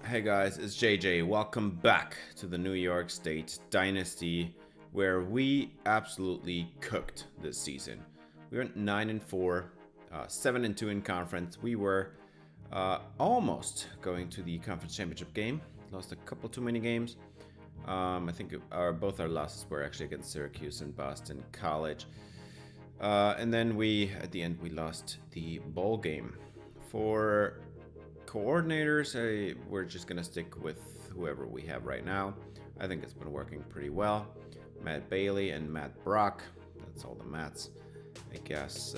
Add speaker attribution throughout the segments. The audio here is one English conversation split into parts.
Speaker 1: Hey guys, it's JJ. Welcome back to the New York State Dynasty, where we absolutely cooked this season. We went 9-4, 7-2 in conference. We were almost going to the conference championship game. Lost a couple too many games. I think both our losses were actually against Syracuse and Boston College. And then at the end, we lost the bowl game. For coordinators, we're just gonna stick with whoever we have right now. I think it's been working pretty well. Matt Bailey and Matt Brock. That's all the Matts, I guess.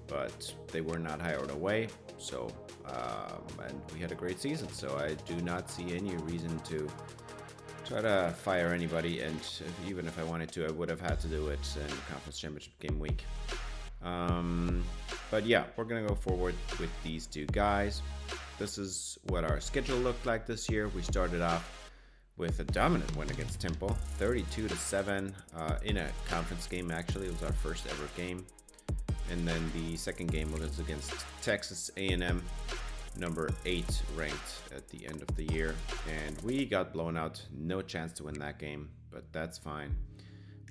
Speaker 1: But they were not hired away. So, and we had a great season. So I do not see any reason to try to fire anybody. And even if I wanted to, I would have had to do it in the conference championship game week. But yeah, we're gonna go forward with these two guys. This is what our schedule looked like this year. We started off with a dominant win against Temple, 32-7 in a conference game. Actually, it was our first ever game. And then the second game was against Texas A&M, number 8 ranked at the end of the year, and we got blown out. No chance to win that game, but that's fine.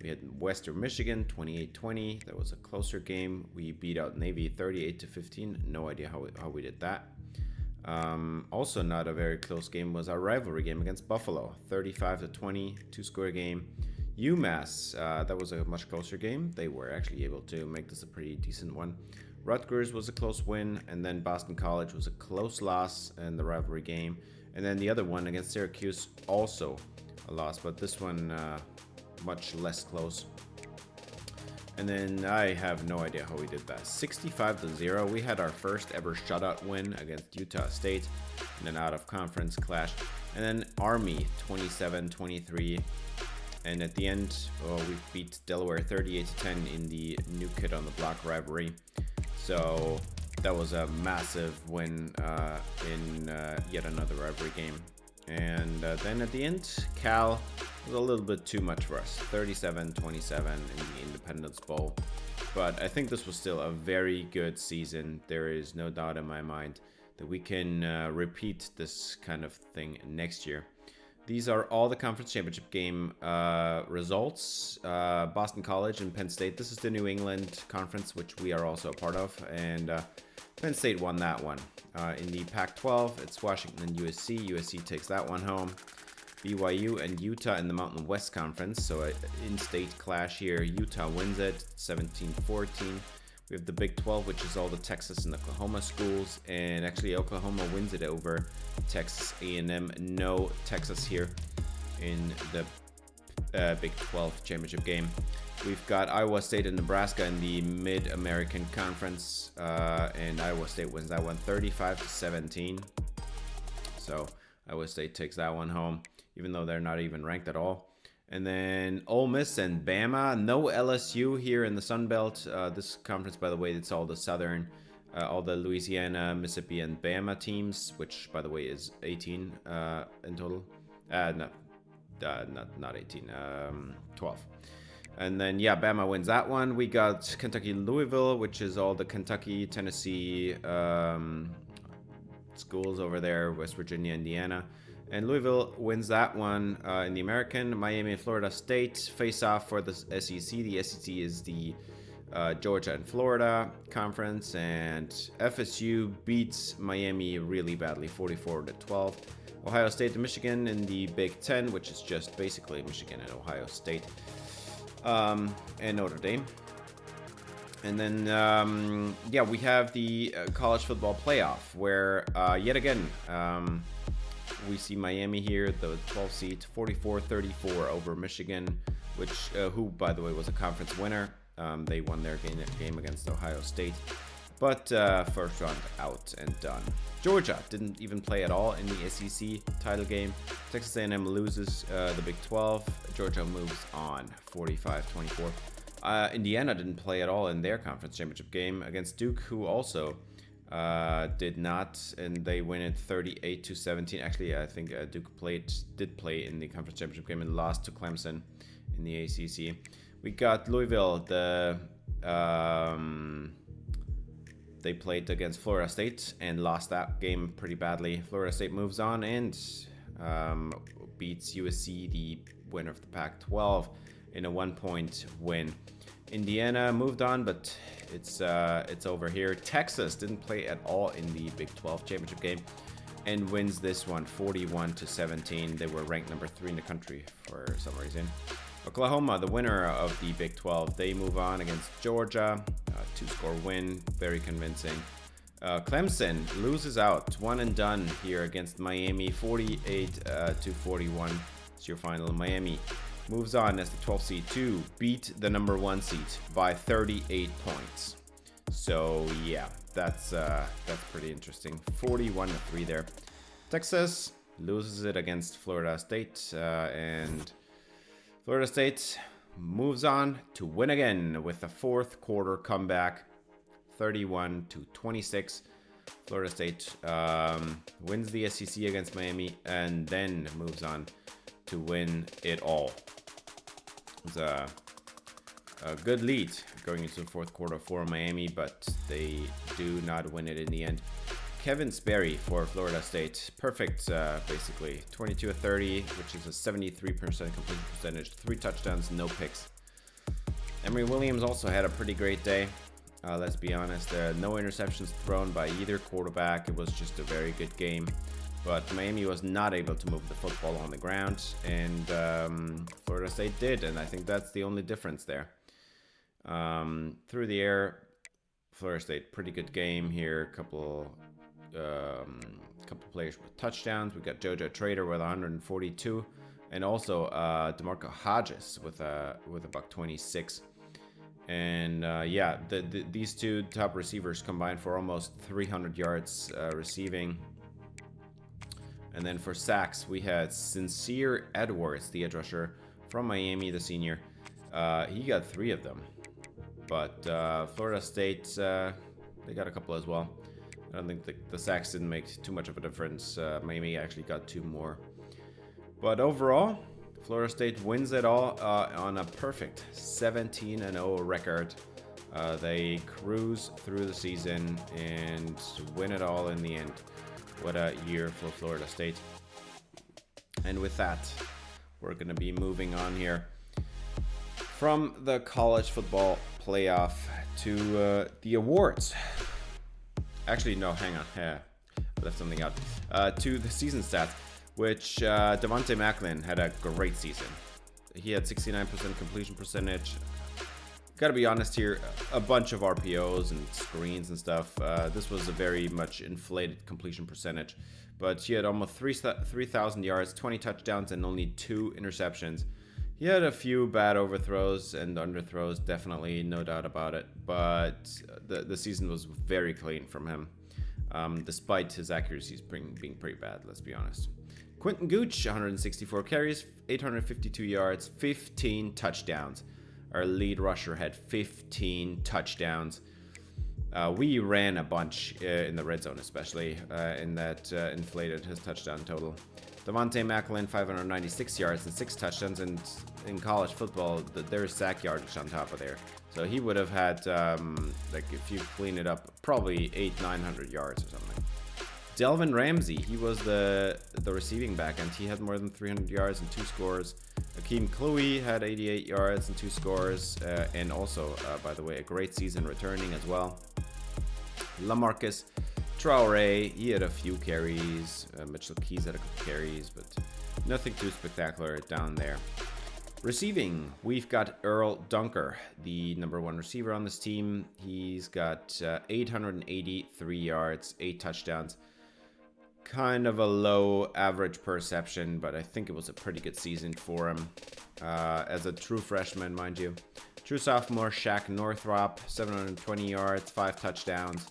Speaker 1: We had Western Michigan 28-20. That was a closer game. We beat out Navy 38-15. No idea how we did that. Also not a very close game was our rivalry game against Buffalo, 35-20, 2-score game. UMass, that was a much closer game. They were actually able to make this a pretty decent one. Rutgers was a close win, and then Boston College was a close loss in the rivalry game. And then the other one against Syracuse, also a loss, but this one much less close. And then I have no idea how we did that. 65-0. We had our first ever shutout win against Utah State in an out of conference clash. And then Army 27-23. And at the end, we beat Delaware 38-10 in the new kid on the block rivalry. So that was a massive win in yet another rivalry game. And then at the end, Cal was a little bit too much for us, 37-27 in the Independence Bowl. But I think this was still a very good season. There is no doubt in my mind that we can repeat this kind of thing next year. These are all the conference championship game results. Boston College and Penn State. This is the New England Conference, which we are also a part of. And Penn State won that one. In the Pac-12, it's Washington and USC. USC takes that one home. BYU and Utah in the Mountain West Conference. So an in-state clash here. Utah wins it, 17-14. We have the Big 12, which is all the Texas and Oklahoma schools. And actually, Oklahoma wins it over Texas A&M. No Texas here in the Big 12 championship game. We've got Iowa State and Nebraska in the Mid-American Conference, and Iowa State wins that one 35-17. So Iowa State takes that one home, even though they're not even ranked at all. And then Ole Miss and Bama. No LSU here in the Sun Belt. This conference, by the way, it's all the Southern, all the Louisiana, Mississippi, and Bama teams, which, by the way, is 18 in total. Not 18, 12. And then, yeah, Bama wins that one. We got Kentucky-Louisville, which is all the Kentucky, Tennessee schools over there, West Virginia, Indiana. And Louisville wins that one in the American. Miami and Florida State face off for the SEC. The SEC is the Georgia and Florida conference. And FSU beats Miami really badly, 44-12. Ohio State and Michigan in the Big Ten, which is just basically Michigan and Ohio State. And Notre Dame. And then, yeah, we have the college football playoff, where yet again, we see Miami here, the 12 seed, 44-34 over Michigan, which who, by the way, was a conference winner. They won their game against Ohio State, but first round out and done. Georgia didn't even play at all in the SEC title game. Texas A&M loses the Big 12. Georgia moves on, 45-24. Indiana didn't play at all in their conference championship game against Duke, who also did not, and they win it 38-17. Actually, I think Duke did play in the conference championship game and lost to Clemson in the ACC. We got Louisville, the They played against Florida State and lost that game pretty badly. Florida State moves on and beats USC, the winner of the Pac-12, in a 1-point win. Indiana moved on, but it's over here. Texas didn't play at all in the Big 12 championship game and wins this one 41-17. They were ranked number 3 in the country for some reason. Oklahoma, the winner of the Big 12, they move on against Georgia. 2-score win, very convincing. Clemson loses out, one and done here against Miami, 48-41. It's your final. Miami moves on as the 12th seed to beat the number 1 seed by 38 points. So yeah, that's pretty interesting. 41-3 there. Texas loses it against Florida State, and Florida State moves on to win again with a 4th quarter comeback, 31-26. Florida State wins the SEC against Miami and then moves on to win it all. It's a good lead going into the 4th quarter for Miami, but they do not win it in the end. Kevin Sperry for Florida State, perfect, basically 22-30, which is a 73% completion percentage, 3 touchdowns, no picks. Emory Williams also had a pretty great day. Let's be honest, no interceptions thrown by either quarterback. It was just a very good game, but Miami was not able to move the football on the ground, and Florida State did, and I think that's the only difference there. Through the air, Florida State, pretty good game here. Couple players with touchdowns. We got JoJo Trader with 142, and also DeMarco Hodges with a $126. And yeah, these two top receivers combined for almost 300 yards receiving. And then for sacks, we had Sincere Edwards, the edge rusher from Miami, the senior. He got 3 of them. But Florida State, they got a couple as well. I don't think the sacks didn't make too much of a difference. Miami actually got 2 more. But overall, Florida State wins it all on a perfect 17-0 record. They cruise through the season and win it all in the end. What a year for Florida State. And with that, we're going to be moving on here from the college football playoff to the awards. Actually, no, hang on. I left something out. To the season stats, which Devontae Macklin had a great season. He had 69% completion percentage. Gotta be honest here, a bunch of RPOs and screens and stuff. This was a very much inflated completion percentage, but he had almost 3,000 yards, 20 touchdowns, and only 2 interceptions. He had a few bad overthrows and underthrows, definitely, no doubt about it, but the season was very clean from him, despite his accuracies being pretty bad, let's be honest. Quentin Gooch, 164 carries, 852 yards, 15 touchdowns. Our lead rusher had 15 touchdowns. We ran a bunch in the red zone, especially, and that inflated his touchdown total. Devontae Macklin, 596 yards and 6 touchdowns, and in college football, there's sack yardage on top of there. So he would have had, like, if you clean it up, probably 900 yards or something. Delvin Ramsey, he was the receiving back, and he had more than 300 yards and 2 scores. Akeem Cloughy had 88 yards and 2 scores, and also, by the way, a great season returning as well. LaMarcus Traore, he had a few carries. Mitchell Keys had a couple carries, but nothing too spectacular down there. Receiving, we've got Earl Dunker, the number 1 receiver on this team. He's got 883 yards, 8 touchdowns. Kind of a low average perception, but I think it was a pretty good season for him. As a true freshman, mind you. True sophomore, Shaq Northrop, 720 yards, 5 touchdowns.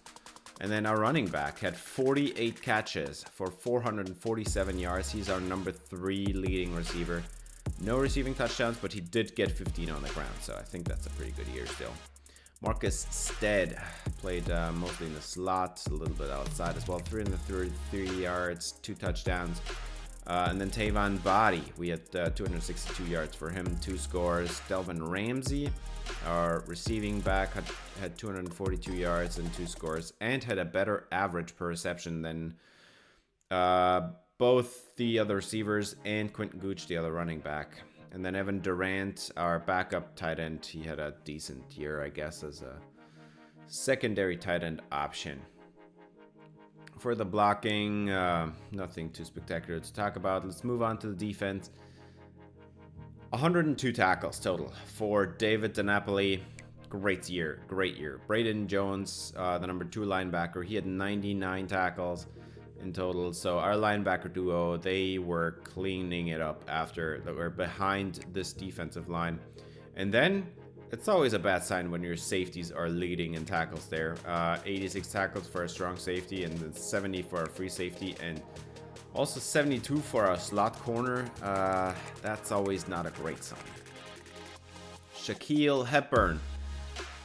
Speaker 1: And then our running back had 48 catches for 447 yards. He's our number 3 leading receiver. No receiving touchdowns, but he did get 15 on the ground, so I think that's a pretty good year still. Marcus Stead played mostly in the slot, a little bit outside as well. 333 yards, 2 touchdowns. And then Tavon Body, we had 262 yards for him, 2 scores. Delvin Ramsey, our receiving back, had 242 yards and 2 scores, and had a better average per reception than both the other receivers and Quentin Gooch, the other running back. And then Evan Durant, our backup tight end, he had a decent year, I guess, as a secondary tight end option. For the blocking, nothing too spectacular to talk about. Let's move on to the defense. 102 tackles total for David DiNapoli. Great year. Braden Jones, the number 2 linebacker, he had 99 tackles in total. So our linebacker duo, they were cleaning it up after they were behind this defensive line. And then it's always a bad sign when your safeties are leading in tackles there. 86 tackles for a strong safety, and then 70 for our free safety, and also 72 for our slot corner. That's always not a great sign. Shaquille Hepburn,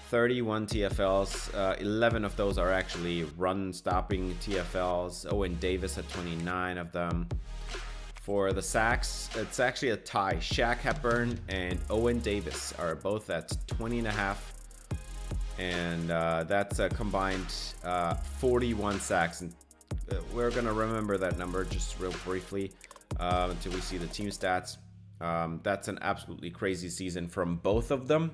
Speaker 1: 31 TFLs. 11 of those are actually run-stopping TFLs. Owen Davis had 29 of them. For the sacks, it's actually a tie. Shaq Hepburn and Owen Davis are both at 20.5. And that's a combined 41 sacks. And we're going to remember that number just real briefly until we see the team stats. That's an absolutely crazy season from both of them.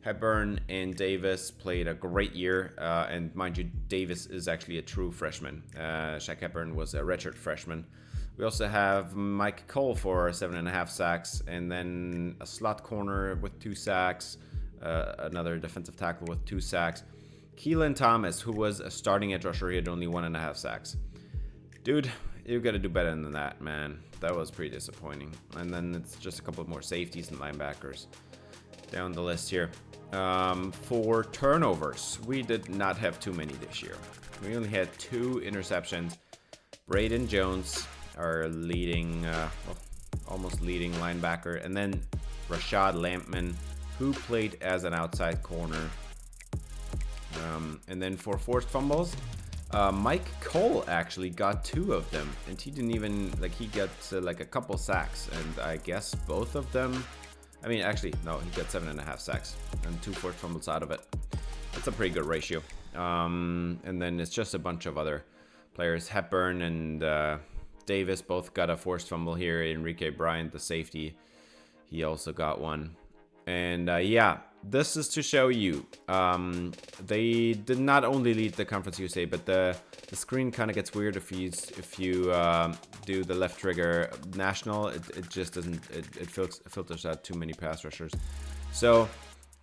Speaker 1: Hepburn and Davis played a great year. And mind you, Davis is actually a true freshman. Shaq Hepburn was a redshirt freshman. We also have Mike Cole for 7.5 sacks, and then a slot corner with 2 sacks, another defensive tackle with 2 sacks. Keelan Thomas, who was a starting edge rusher, he had only 1.5 sacks. Dude, you gotta do better than that, man. That was pretty disappointing. And then it's just a couple more safeties and linebackers down the list here. For turnovers, we did not have too many this year. We only had 2 interceptions. Braden Jones, our leading, almost leading linebacker, and then Rashad Lampman, who played as an outside corner. And then for forced fumbles, Mike Cole actually got 2 of them, and he didn't even, he got a couple sacks, and I guess both of them, I mean, actually, no, he got 7.5 sacks and 2 forced fumbles out of it. That's a pretty good ratio. And then it's just a bunch of other players. Hepburn and Davis both got a forced fumble here. Enrique Bryant, the safety, he also got one. And yeah, this is to show you they did not only lead the Conference USA, but the screen kind of gets weird if you do the left trigger national. It just doesn't, it filters out too many pass rushers. So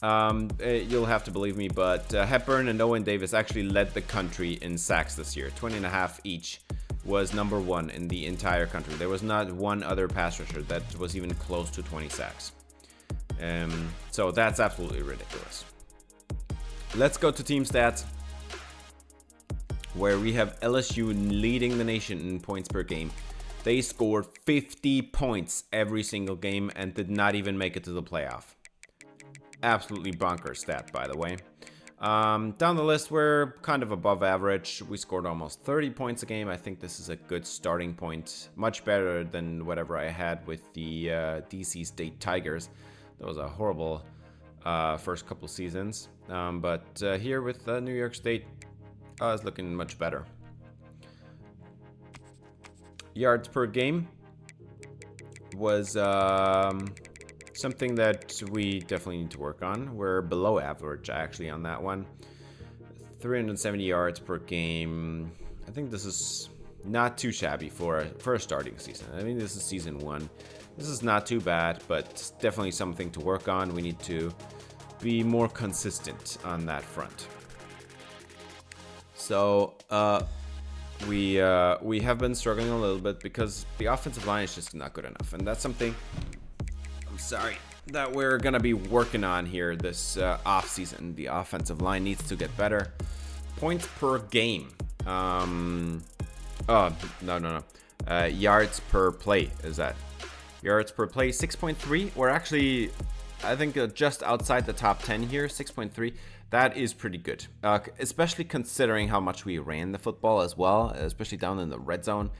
Speaker 1: you'll have to believe me, but Hepburn and Owen Davis actually led the country in sacks this year. 20.5 each was number 1 in the entire country. There was not one other pass rusher that was even close to 20 sacks. So that's absolutely ridiculous. Let's go to team stats, where we have LSU leading the nation in points per game. They scored 50 points every single game and did not even make it to the playoff. Absolutely bonkers stat, by the way. Down the list, we're kind of above average. We scored almost 30 points a game. I think this is a good starting point. Much better than whatever I had with the DC State Tigers. That was a horrible first couple seasons. But here with New York State, it's looking much better. Yards per game was something that we definitely need to work on. We're below average, actually, on that one. 370 yards per game. I think this is not too shabby for a starting season. I mean, this is season 1. This is not too bad, but it's definitely something to work on. We need to be more consistent on that front. So we have been struggling a little bit because the offensive line is just not good enough, and that's something, I'm sorry, that we're gonna be working on here this off season. The offensive line needs to get better. Points per game. Yards per play is that. Yards per play, 6.3. We're actually, I think, just outside the top 10 here, 6.3. That is pretty good, especially considering how much we ran the football as well, especially down in the red zone.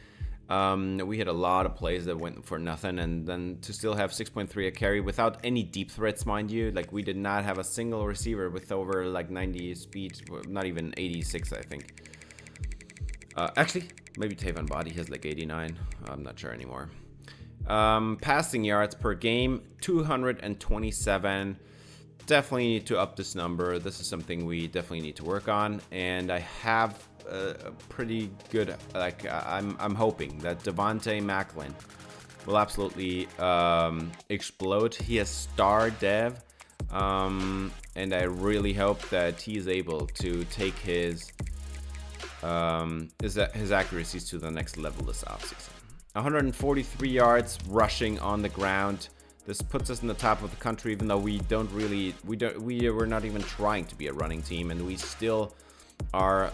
Speaker 1: We had a lot of plays that went for nothing, and then to still have 6.3 a carry without any deep threats, mind you. Like, we did not have a single receiver with over like 90 speed, not even 86, I think. Actually, maybe Tavon Body has like 89. I'm not sure anymore. Passing yards per game, 227. Definitely need to up this number. This is something we definitely need to work on, and I have a pretty good, like, I'm hoping that Devontae Macklin will absolutely explode. He has star dev, and I really hope that he is able to take his accuracies to the next level this offseason. 143 yards rushing on the ground. This puts us in the top of the country, even though we're not even trying to be a running team, and we still are,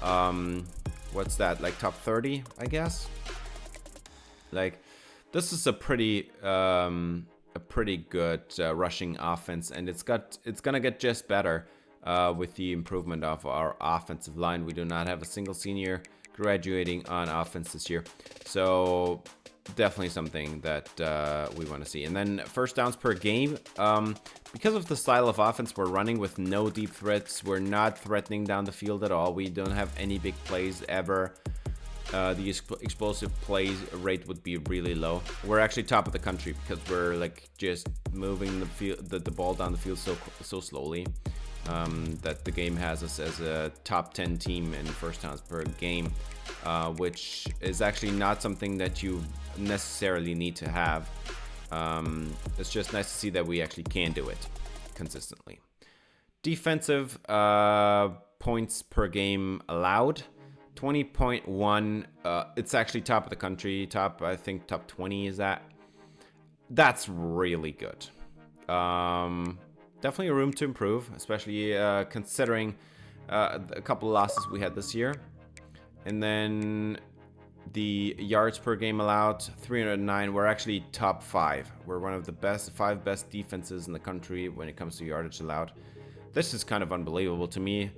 Speaker 1: what's that, like top 30, I guess? Like, this is a pretty good rushing offense, and it's gonna get just better with the improvement of our offensive line. We do not have a single senior graduating on offense this year, so definitely something that we want to see. And then first downs per game, because of the style of offense we're running with no deep threats, we're not threatening down the field at all. We don't have any big plays ever. The explosive plays rate would be really low. We're actually top of the country because we're like just moving the ball down the field so slowly, that the game has us as a top 10 team in first downs per game, which is actually not something that you necessarily need to have. It's just nice to see that we actually can do it consistently. Defensive points per game allowed, 20.1. It's actually top of the country. I think top 20 is that. That's really good. Definitely a room to improve, especially considering a couple of losses we had this year. And then the yards per game allowed, 309. We're actually top 5. We're one of the 5 best defenses in the country when it comes to yardage allowed. This is kind of unbelievable to me.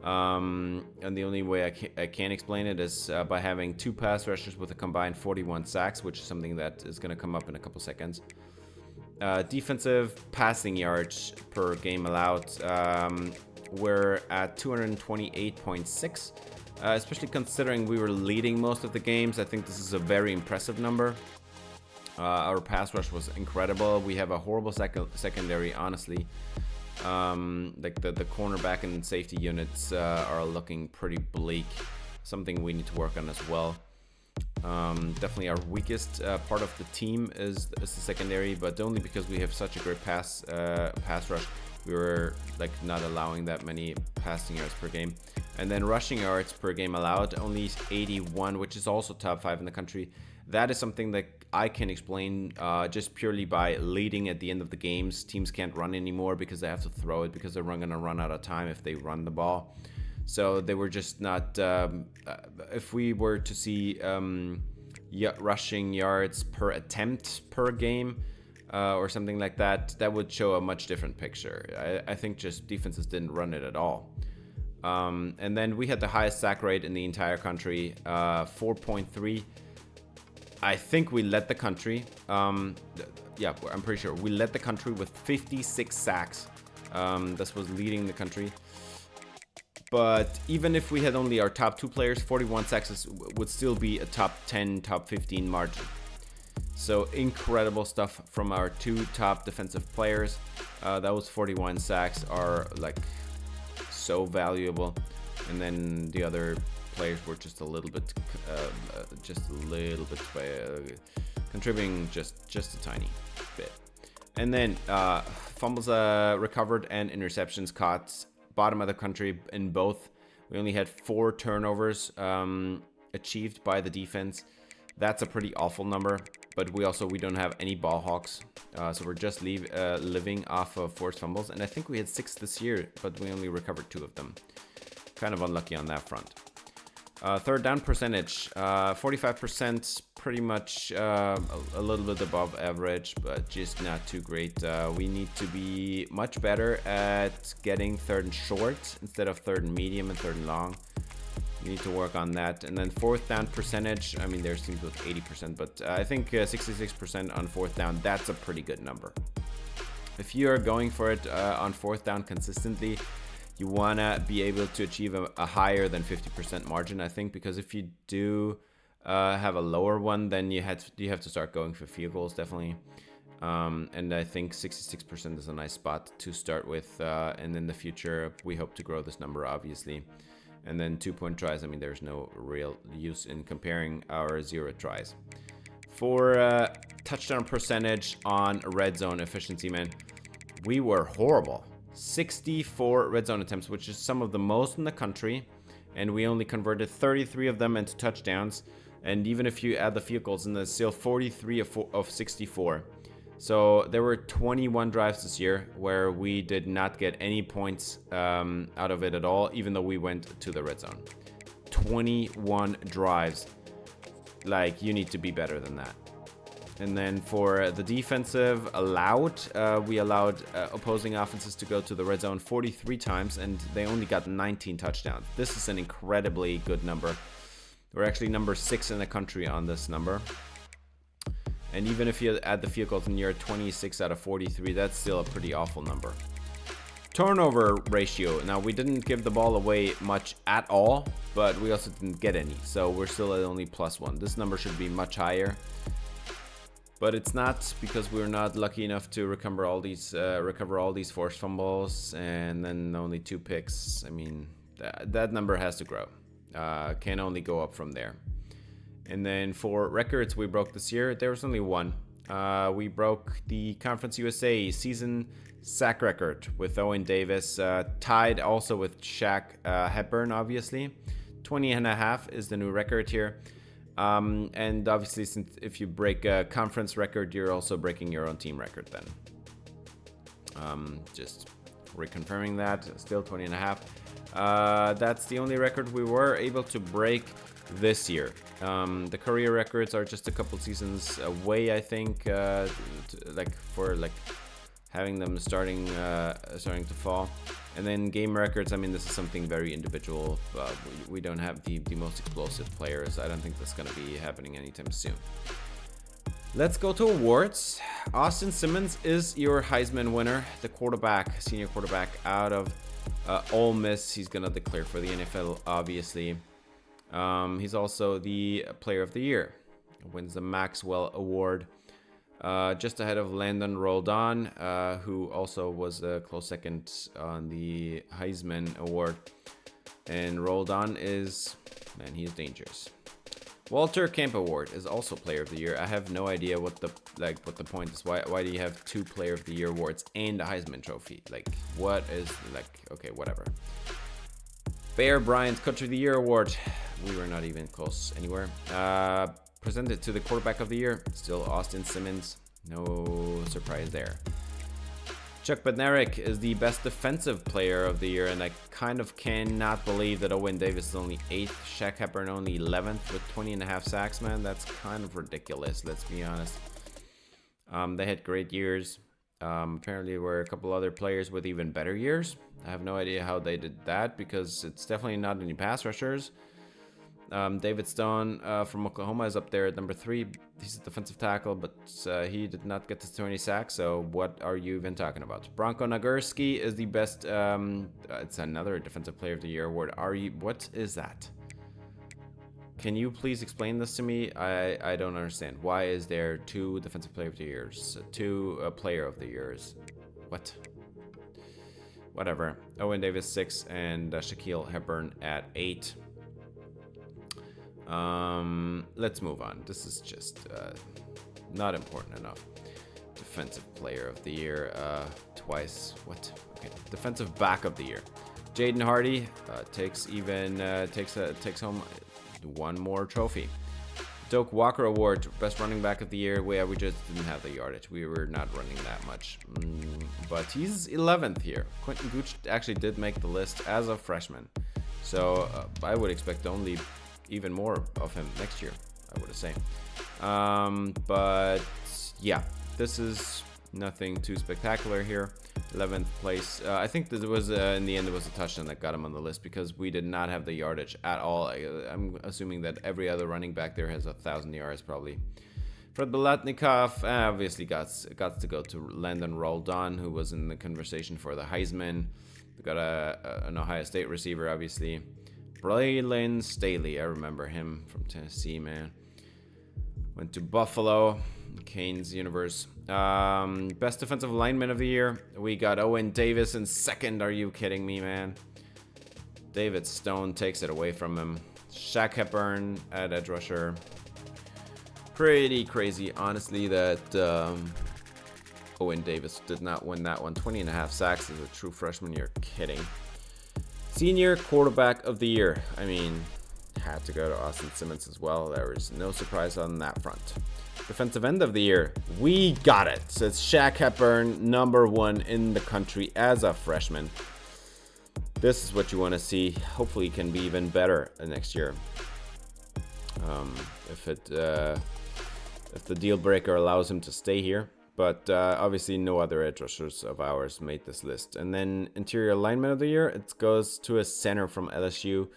Speaker 1: And the only way I can explain it is by having 2 pass rushers with a combined 41 sacks, which is something that is going to come up in a couple seconds. Defensive passing yards per game allowed, we're at 228.6. Especially considering we were leading most of the games. I think this is a very impressive number. Our pass rush was incredible. We have a horrible secondary, honestly. Like the cornerback and safety units are looking pretty bleak. Something we need to work on as well. Definitely our weakest part of the team is the secondary, but only because we have such a great pass rush. We were like not allowing that many passing yards per game. And then rushing yards per game allowed, only 81, which is also top 5 in the country. That is something that I can explain just purely by leading at the end of the games. Teams can't run anymore because they have to throw it, because they're going to run out of time if they run the ball. So they were just not, if we were to see rushing yards per attempt per game, or something like that, that would show a much different picture. I think just defenses didn't run it at all. And then we had the highest sack rate in the entire country, 4.3. I think we led the country. Yeah, I'm pretty sure we led the country with 56 sacks. This was leading the country. But even if we had only our top 2 players, 41 sacks would still be a top 10, top 15 margin. So incredible stuff from our 2 top defensive players. Those 41 sacks are like so valuable. And then the other players were just a little bit, contributing just a tiny bit. And then fumbles recovered and interceptions caught, bottom of the country in both. We only had 4 turnovers achieved by the defense. That's a pretty awful number, but we don't have any ball hawks, so we're just living off of forced fumbles. And I think we had 6 this year, but we only recovered 2 of them. Kind of unlucky on that front. Third down percentage, 45%, pretty much a little bit above average, but just not too great. We need to be much better at getting 3rd and short instead of 3rd and medium and 3rd and long. You need to work on that. And then fourth down percentage, I mean, there's teams with 80%, but I think 66% on fourth down, that's a pretty good number. If you are going for it on fourth down consistently, you want to be able to achieve a higher than 50% margin, I think, because if you do have a lower one, then you have to start going for field goals, definitely. And I think 66% is a nice spot to start with, and in the future we hope to grow this number, obviously. And then 2-point tries, I mean, there's no real use in comparing our 0 tries. For touchdown percentage on red zone efficiency, man, we were horrible. 64 red zone attempts, which is some of the most in the country, and we only converted 33 of them into touchdowns. And even if you add the field goals, and there's still 43 of 64. So there were 21 drives this year where we did not get any points out of it at all, even though we went to the red zone. 21 drives. Like, you need to be better than that. And then for the defensive allowed, we allowed opposing offenses to go to the red zone 43 times, and they only got 19 touchdowns. This is an incredibly good number. We're actually number 6 in the country on this number. And even if you add the field goals and you're 26 out of 43, that's still a pretty awful number. Turnover ratio. Now, we didn't give the ball away much at all, but we also didn't get any. So we're still at only +1. This number should be much higher. But it's not, because we're not lucky enough to recover all these forced fumbles and then only 2 picks. I mean, that number has to grow. Can only go up from there. And then for records we broke this year, there was only one. We broke the Conference USA season sack record with Owen Davis, tied also with Shaq Hepburn, obviously. 20.5 is the new record here. And obviously, since if you break a conference record, you're also breaking your own team record then. Just reconfirming that, still 20.5. That's the only record we were able to break this year. The career records are just a couple seasons away, I think, for having them starting to fall. And then game records, I mean, this is something very individual. We don't have the most explosive players. I don't think that's going to be happening anytime soon. Let's go to awards. Austin Simmons is your Heisman winner, the quarterback, senior quarterback out of Ole Miss. He's going to declare for the NFL, obviously. He's also the player of the year. Wins the Maxwell Award. Just ahead of Landon Roldan, who also was a close second on the Heisman Award. And Roldan is, man, he's dangerous. Walter Camp Award is also player of the year. I have no idea what the point is. Why do you have 2 player of the year awards and a Heisman trophy? What is, okay, whatever. Bear Bryant's Coach of the Year Award. We were not even close anywhere. Presented to the quarterback of the year, still Austin Simmons. No surprise there. Chuck Bednarik is the best defensive player of the year, and I kind of cannot believe that Owen Davis is only 8th, Shaq Hepburn only 11th with 20.5 sacks, man. That's kind of ridiculous, let's be honest. They had great years. Apparently there were a couple other players with even better years. I have no idea how they did that, because it's definitely not any pass rushers. David Stone from Oklahoma is up there at number 3. He's a defensive tackle, but he did not get to 20 sacks, so what are you even talking about? Bronco Nagurski is the best, it's another Defensive Player of the Year award. What is that? Can you please explain this to me? I don't understand. Why is there 2 Defensive Player of the Years, 2 Player of the Years? What? Whatever. Owen Davis 6 and Shaquille Hepburn at 8. Let's move on. This is just not important enough. Defensive Player of the Year twice. What? Okay. Defensive Back of the Year. Jaden Hardy takes home 1 more trophy. Doak Walker Award, Best Running Back of the Year. We just didn't have the yardage. We were not running that much. But he's 11th here. Quentin Gooch actually did make the list as a freshman. So I would expect only even more of him next year, I would say. But yeah, this is nothing too spectacular here. 11th place. I think this was in the end it was a touchdown that got him on the list because we did not have the yardage at all. I'm assuming that every other running back there has 1,000 yards probably. Fred Biletnikoff obviously got to go to Landon Roldan, who was in the conversation for the Heisman. We got an Ohio State receiver, obviously. Braylon Staley, I remember him from Tennessee, man. Went to Buffalo, Canes universe. Best defensive lineman of the year. We got Owen Davis in second. Are you kidding me, man? David Stone takes it away from him. Shaq Hepburn at edge rusher. Pretty crazy, honestly, that Owen Davis did not win that one. 20.5 sacks as a true freshman. You're kidding. Senior quarterback of the year. I mean, had to go to Austin Simmons as well. There was no surprise on that front. Defensive end of the year. We got it. So it's Shaq Hepburn, #1 in the country as a freshman. This is what you want to see. Hopefully, it can be even better next year. If the deal breaker allows him to stay here. But obviously no other edge rushers of ours made this list. And then interior lineman of the year, it goes to a center from LSU.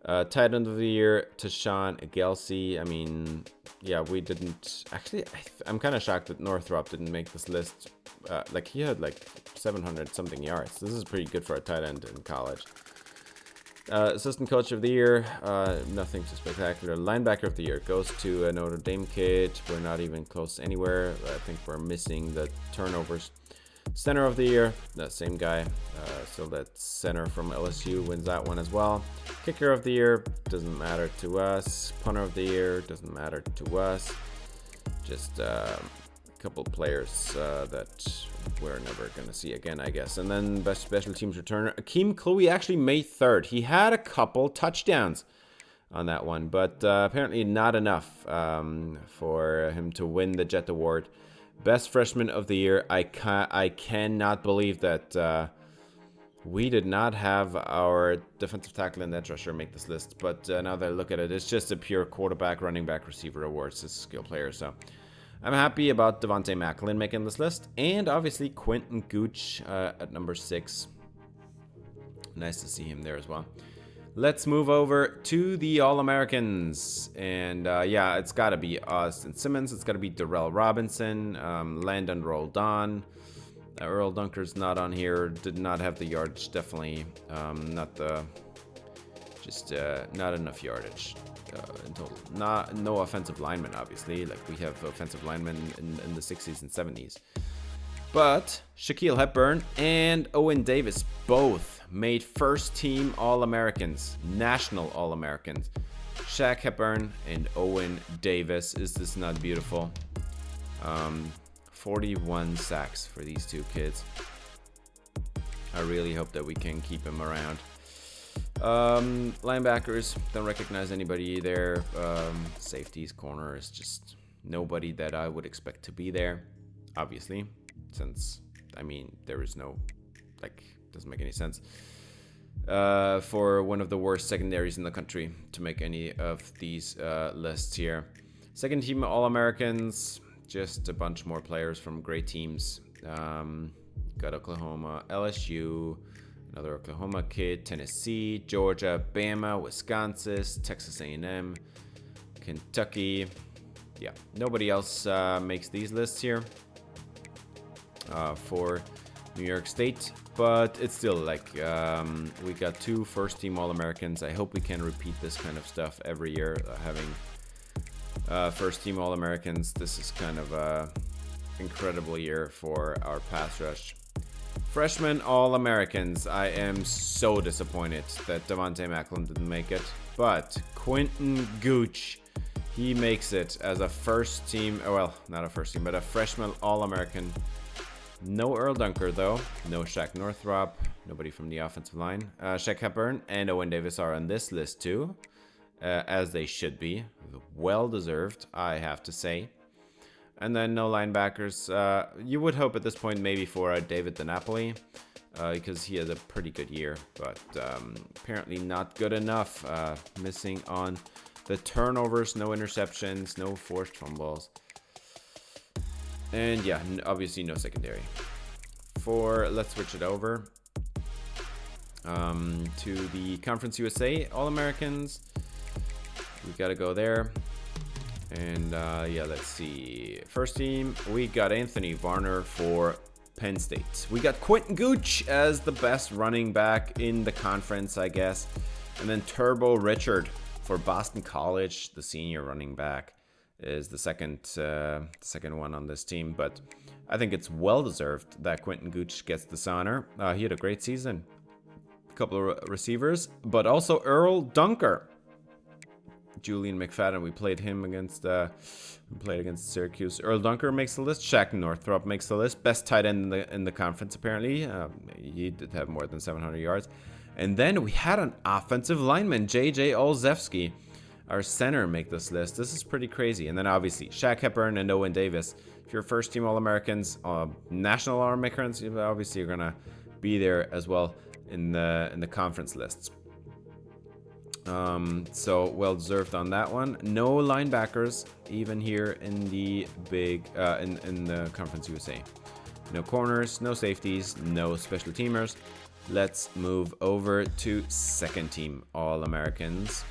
Speaker 1: Tight end of the year, Tashawn Gelsey. I mean, yeah, we didn't... Actually, I'm kind of shocked that Northrop didn't make this list. Like, he had like 700-something yards. This is pretty good for a tight end in college. Assistant coach of the year, nothing too spectacular. Linebacker of the year goes to a Notre Dame kid. We're not even close anywhere. I think we're missing the turnovers. Center of the year, that same guy. So that center from LSU wins that one as well. Kicker of the year, doesn't matter to us. Punter of the year, doesn't matter to us. Just a couple players that we're never going to see again, I guess. And then best special teams returner, Akeem Chloe actually made third. He had a couple touchdowns on that one, but apparently not enough for him to win the Jet Award. Best freshman of the year. I cannot believe that we did not have our defensive tackle and edge rusher make this list. But now that I look at it, it's just a pure quarterback, running back, receiver awards. It's a skill player, so I'm happy about Devontae Macklin making this list. And obviously Quentin Gooch at #6. Nice to see him there as well. Let's move over to the All-Americans. And yeah, it's got to be Austin Simmons. It's got to be Darrell Robinson, Landon Roldan. Earl Dunker's not on here. Did not have the yardage. Definitely not enough yardage in total. No offensive linemen, obviously. Like, we have offensive linemen in the 60s and 70s. But Shaquille Hepburn and Owen Davis both made first-team All-Americans, national All-Americans. Shaq Hepburn and Owen Davis. Is this not beautiful? 41 sacks for these two kids. I really hope that we can keep him around. Linebackers, don't recognize anybody there. Safeties, corners, just nobody that I would expect to be there, obviously, since, I mean, there is no, like, doesn't make any sense for one of the worst secondaries in the country to make any of these lists here. Second team All-Americans, just a bunch more players from great teams. Got Oklahoma, LSU, another Oklahoma kid, Tennessee, Georgia, Bama, Wisconsin, Texas A&M, Kentucky. Yeah, nobody else makes these lists here for New York State, but it's still like we got 2 first-team All-Americans. I hope we can repeat this kind of stuff every year, having first-team All-Americans. This is kind of a incredible year for our pass rush. Freshman All-Americans. I am so disappointed that Devontae Macklin didn't make it, but Quentin Gooch, he makes it as a first-team, well, not a first-team, but a freshman All-American. No Earl Dunker, though. No Shaq Northrop. Nobody from the offensive line. Shaq Hepburn and Owen Davis are on this list, too, as they should be. Well-deserved, I have to say. And then no linebackers. You would hope at this point maybe for David DiNapoli, because he had a pretty good year, but apparently not good enough. Missing on the turnovers, no interceptions, no forced fumbles. And yeah, obviously no secondary. let's switch it over to the Conference USA All-Americans. We got to go there. And yeah, let's see. First team, we got Anthony Varner for Penn State. We got Quentin Gooch as the best running back in the conference, I guess. And then Turbo Richard for Boston College, the senior running back, is the second one on this team. But I think it's well deserved that Quentin Gooch gets this honor. He had a great season. A couple of receivers, but also Earl Dunker. Julian McFadden, we played him against Syracuse. Earl Dunker makes the list. Shaq Northrop makes the list. Best tight end in the conference, apparently. He did have more than 700 yards. And then we had an offensive lineman, J.J. Olszewski, our center, make this list. This is pretty crazy. And then obviously Shaq Hepburn and Owen Davis. If you're first team All-Americans, national All-Americans, obviously you're gonna be there as well in the conference lists. So well deserved on that one. No linebackers even here in the big in the Conference USA. No corners, no safeties, no special teamers. Let's move over to second team All-Americans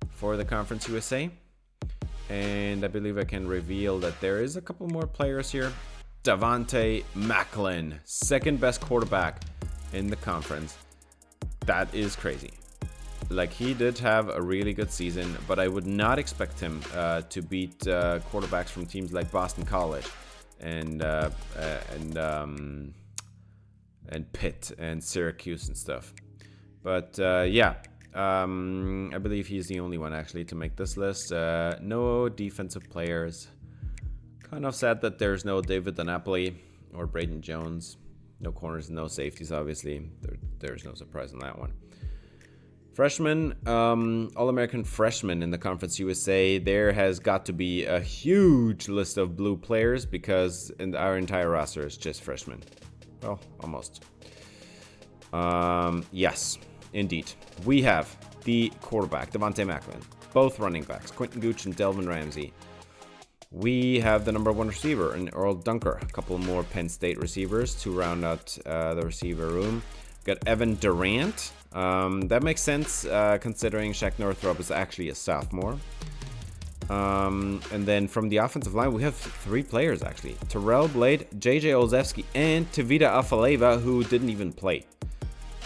Speaker 1: for the Conference USA. And I believe I can reveal that there is a couple more players here. Devontae Macklin, second best quarterback in the conference. That is crazy. Like, he did have a really good season, but I would not expect him to beat quarterbacks from teams like Boston College and Pitt and Syracuse and stuff. But yeah, I believe he's the only one actually to make this list. No defensive players. Kind of sad that there's no David Napoli or Braden Jones. No corners, no safeties, obviously. There's no surprise on that one. Freshman, All-American freshman in the Conference USA. There has got to be a huge list of blue players because our entire roster is just freshmen. Well, almost. Yes, indeed. We have the quarterback, Devontae Macklin. Both running backs, Quentin Gooch and Delvin Ramsey. We have the number one receiver in Earl Dunker. A couple more Penn State receivers to round out the receiver room. We've got Evan Durant. That makes sense considering Shaq Northrop is actually a sophomore. And then from the offensive line, we have three players actually. Terrell Blade, J.J. Olszewski, and Tavita Afaleva, who didn't even play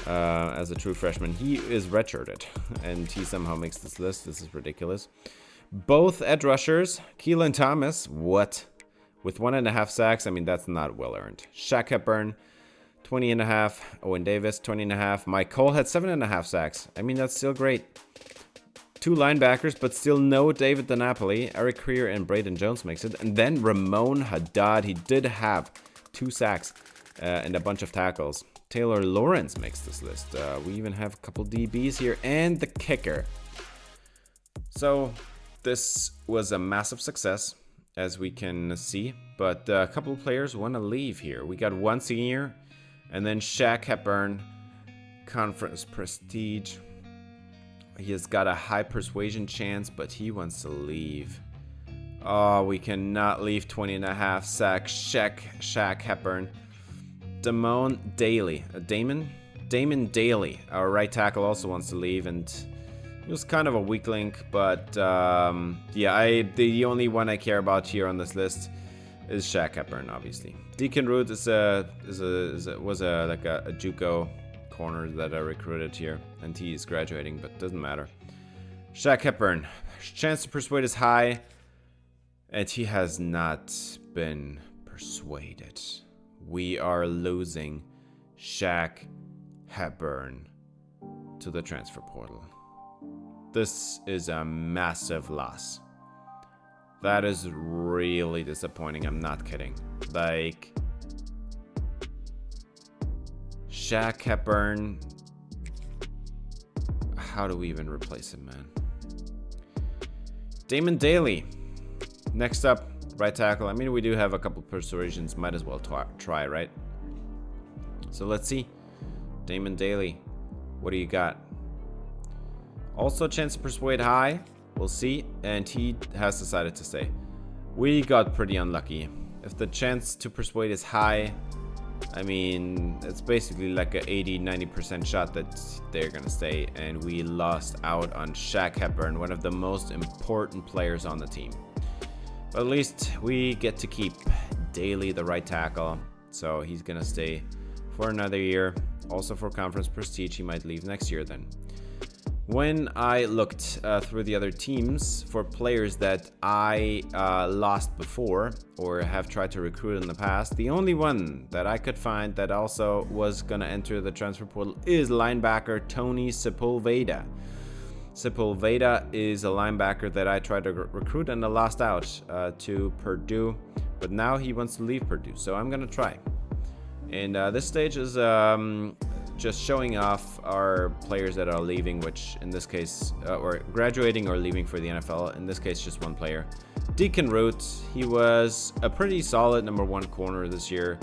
Speaker 1: as a true freshman. He is redshirted, and he somehow makes this list. This is ridiculous. Both edge rushers, Keelan Thomas, what? With 1.5 sacks, I mean, that's not well earned. Shaq Hepburn, 20.5. Owen Davis, 20.5. Mike Cole had 7.5 sacks. I mean, that's still great. 2 linebackers, but still no David Napoli. Eric Creer and Braden Jones makes it. And then Ramon Haddad, he did have 2 sacks and a bunch of tackles. Taylor Lawrence makes this list. We even have a couple DBs here and the kicker. So this was a massive success, as we can see. But a couple of players want to leave here. We got one senior, and then Shaq Hepburn, conference prestige. He has got a high persuasion chance, but he wants to leave. Oh, we cannot leave 20.5 sacks. Shaq Hepburn. Damon Daly. Damon Daly, our right tackle, also wants to leave, and he was kind of a weak link, but yeah, the only one I care about here on this list is Shaq Hepburn, obviously. Deacon Root was a JUCO corner that I recruited here, and he is graduating, but doesn't matter. Shaq Hepburn, chance to persuade is high, and he has not been persuaded. We are losing Shaq Hepburn to the transfer portal. This is a massive loss. That is really disappointing. I'm not kidding. Like, Shaq Hepburn. How do we even replace him, man? Damon Daly. Next up, right tackle. I mean, we do have a couple persuasions. Might as well try, right? So let's see. Damon Daly. What do you got? Also, chance to persuade high. We'll see. And he has decided to stay. We got pretty unlucky. If the chance to persuade is high, I mean, it's basically like a 80-90% shot that they're gonna stay, and we lost out on Shaq Hepburn, one of the most important players on the team. But at least we get to keep Daly, the right tackle, so he's gonna stay for another year. Also for conference prestige, he might leave next year then. When I looked through the other teams for players that I lost before or have tried to recruit in the past, the only one that I could find that also was going to enter the transfer portal is linebacker Tony Sepulveda. Sepulveda is a linebacker that I tried to recruit and I lost out to Purdue, but now he wants to leave Purdue, so I'm going to try. And this stage is just showing off our players that are leaving, which in this case, or graduating or leaving for the NFL. In this case, just one player. Deacon Root, he was a pretty solid #1 corner this year.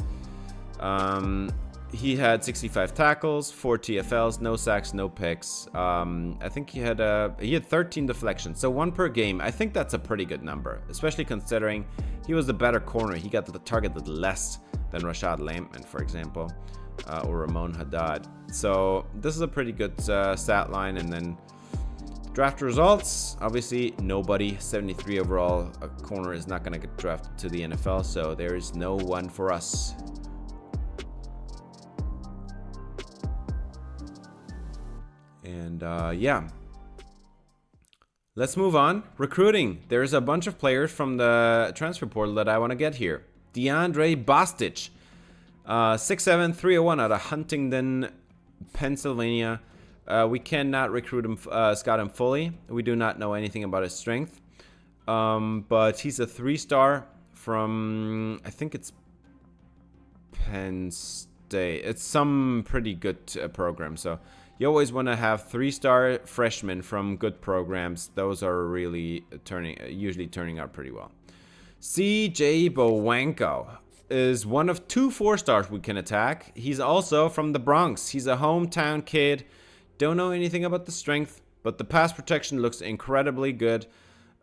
Speaker 1: He had 65 tackles, 4 TFLs, no sacks, no picks. I think he had 13 deflections, so 1 per game. I think that's a pretty good number, especially considering he was the better corner. He got targeted less than Rashad Lampman, for example, or Ramon Haddad. So this is a pretty good stat line. And then draft results, obviously nobody. 73 overall. A corner is not going to get drafted to the NFL, so there is no one for us. And yeah, let's move on. Recruiting. There's a bunch of players from the transfer portal that I want to get here. DeAndre Bostich, 6'7", 301 out of Huntington, Pennsylvania. We cannot recruit him, scout him fully. We do not know anything about his strength. But he's a 3-star from, I think it's Penn State. It's some pretty good program. So you always want to have 3-star freshmen from good programs. Those are really usually turning out pretty well. CJ Bowanko is one of 2 4-stars we can attack. He's also from the Bronx. He's a hometown kid. Don't know anything about the strength, but the pass protection looks incredibly good.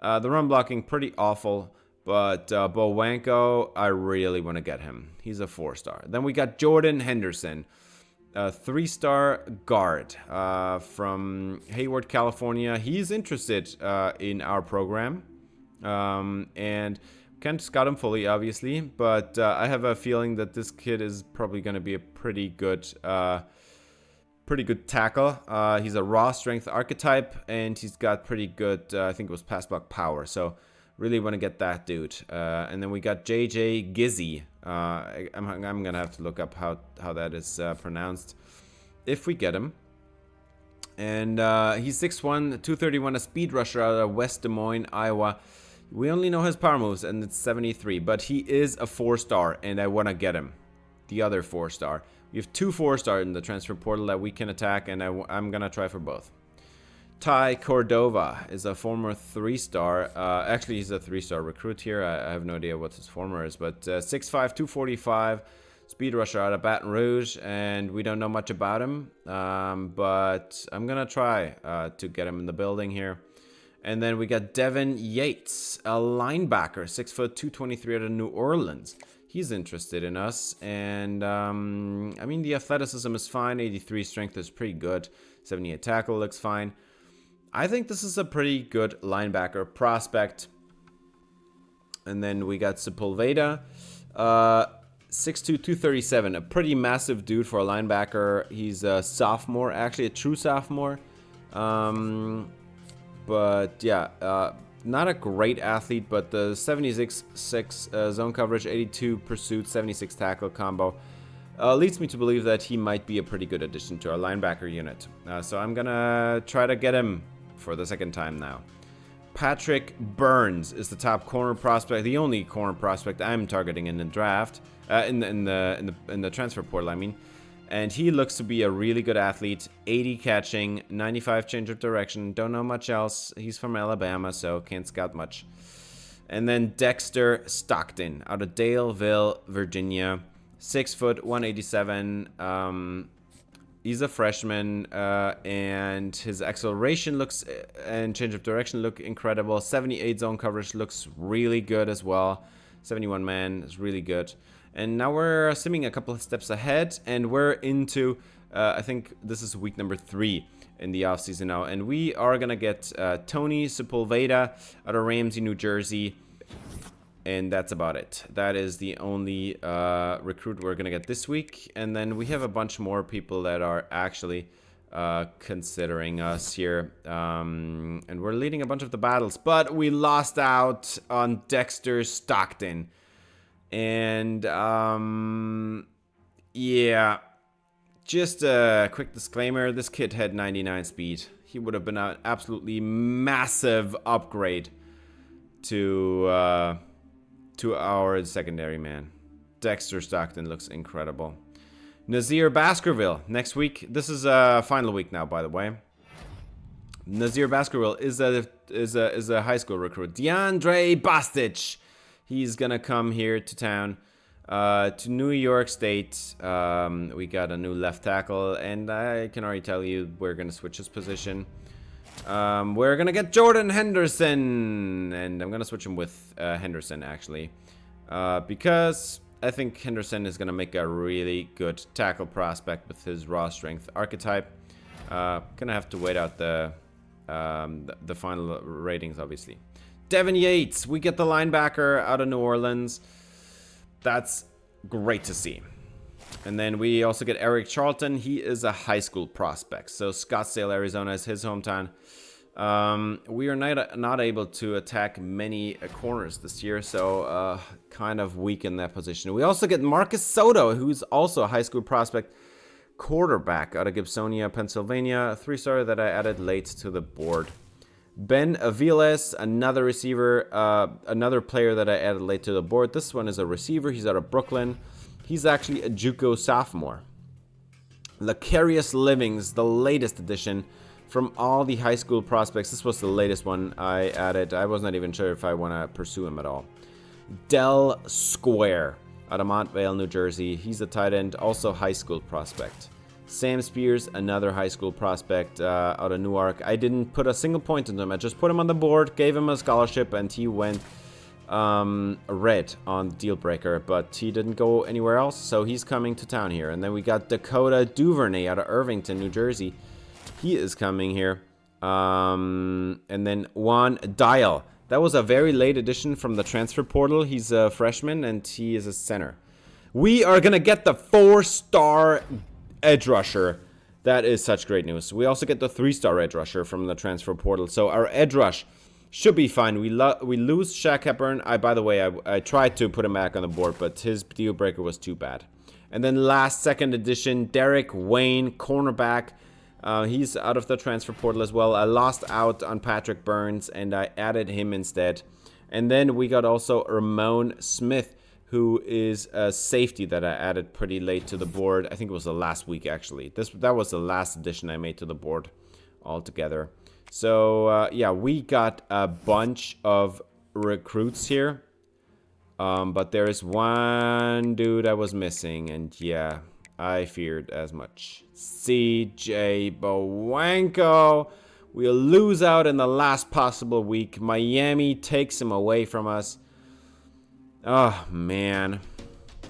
Speaker 1: The run blocking pretty awful, but Bowanko, I really want to get him. He's a 4-star. Then we got Jordan Henderson, a 3-star guard from Hayward, California. He's interested in our program, and can't scout him fully, obviously, but I have a feeling that this kid is probably going to be a pretty good tackle. He's a raw strength archetype, and he's got pretty good, I think it was pass block power. So really want to get that dude. And then we got JJ Gizzy. I'm going to have to look up how that is pronounced if we get him. And he's 6'1", 231, a speed rusher out of West Des Moines, Iowa. We only know his power moves, and it's 73, but he is a 4-star, and I want to get him. The other 4-star. We have 2 4-stars in the transfer portal that we can attack, and I'm going to try for both. Ty Cordova is a former 3-star. Actually, he's a 3-star recruit here. I have no idea what his former is, but 6'5", 245, speed rusher out of Baton Rouge, and we don't know much about him, but I'm going to try to get him in the building here. And then we got Devin Yates, a linebacker, 6', 223 out of New Orleans. He's interested in us. And, I mean, the athleticism is fine. 83 strength is pretty good. 78 tackle looks fine. I think this is a pretty good linebacker prospect. And then we got Sepulveda, 6'2", 237. A pretty massive dude for a linebacker. He's a sophomore, actually a true sophomore. But yeah, not a great athlete, but the 76 zone coverage, 82 pursuit, 76 tackle combo leads me to believe that he might be a pretty good addition to our linebacker unit. So I'm gonna try to get him for the second time now. Patrick Burns is the top corner prospect, the only corner prospect I'm targeting in the draft, in the transfer portal, I mean. And he looks to be a really good athlete. 80 catching, 95 change of direction. Don't know much else. He's from Alabama, so can't scout much. And then Dexter Stockton out of Daleville, Virginia. 6 187. He's a freshman, and his acceleration looks and change of direction look incredible. 78 zone coverage looks really good as well. 71 man is really good. And now we're simming a couple of steps ahead, and we're into, I think this is week number 3 in the offseason now. And we are going to get Tony Sepulveda out of Ramsey, New Jersey. And that's about it. That is the only recruit we're going to get this week. And then we have a bunch more people that are actually considering us here. And we're leading a bunch of the battles. But we lost out on Dexter Stockton. And, yeah, just a quick disclaimer. This kid had 99 speed. He would have been an absolutely massive upgrade to our secondary man. Dexter Stockton looks incredible. Nazir Baskerville next week. This is a final week now, by the way. Nazir Baskerville is a high school recruit. DeAndre Bostich. He's gonna come here to town, to New York State. We got a new left tackle, and I can already tell you we're gonna switch his position. We're gonna get Jordan Henderson, and I'm gonna switch him with Henderson actually, because I think Henderson is gonna make a really good tackle prospect with his raw strength archetype. Gonna have to wait out the final ratings, obviously. Devin Yates, we get the linebacker out of New Orleans. That's great to see. And then we also get Eric Charlton. He is a high school prospect. So Scottsdale, Arizona is his hometown. We are not able to attack many corners this year, so kind of weak in that position. We also get Marcus Soto, who's also a high school prospect quarterback out of Gibsonia, Pennsylvania. A 3-star that I added late to the board. Ben Aviles, another receiver, another player that I added late to the board. This one is a receiver. He's out of Brooklyn. He's actually a JUCO sophomore. Lacarius Livings, the latest addition from all the high school prospects. This was the latest one I added. I was not even sure if I want to pursue him at all. Del Square out of Montvale, New Jersey. He's a tight end, also high school prospect. Sam Spears, another high school prospect out of Newark. I didn't put a single point into him. I just put him on the board, gave him a scholarship, and he went red on deal breaker, but he didn't go anywhere else, so he's coming to town here. And then we got Dakota Duvernay out of Irvington, New Jersey. He is coming here. And then Juan Dial. That was a very late addition from the transfer portal. He's a freshman, and he is a center. We are going to get the 4-star edge rusher. That is such great news. We also get the 3-star edge rusher from the transfer portal. So our edge rush should be fine. We lose Shaq Hepburn. By the way, I tried to put him back on the board, but his deal breaker was too bad. And then last second edition, Derek Wayne, cornerback. He's out of the transfer portal as well. I lost out on Patrick Burns, and I added him instead. And then we got also Ramon Smith, who is a safety that I added pretty late to the board. I think it was the last week, actually. That was the last addition I made to the board altogether. So, yeah, we got a bunch of recruits here. But there is one dude I was missing, and yeah, I feared as much. CJ Bowanko. We'll lose out in the last possible week. Miami takes him away from us. Oh, man.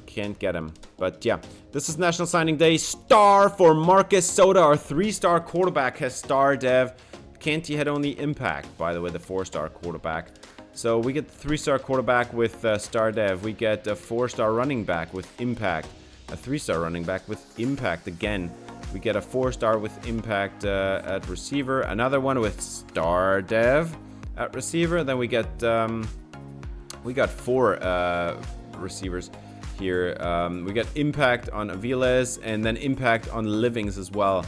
Speaker 1: Can't get him. But yeah, this is National Signing Day. Star for Marcus Soto. Our 3-star quarterback has star dev. Canty had only impact, by the way, the 4-star quarterback. So we get the 3-star quarterback with star dev. We get a 4-star running back with impact. A 3-star running back with impact again. We get a 4-star with impact at receiver. Another one with star dev at receiver. Then we got 4 receivers here. We got impact on Aviles and then impact on Livings as well.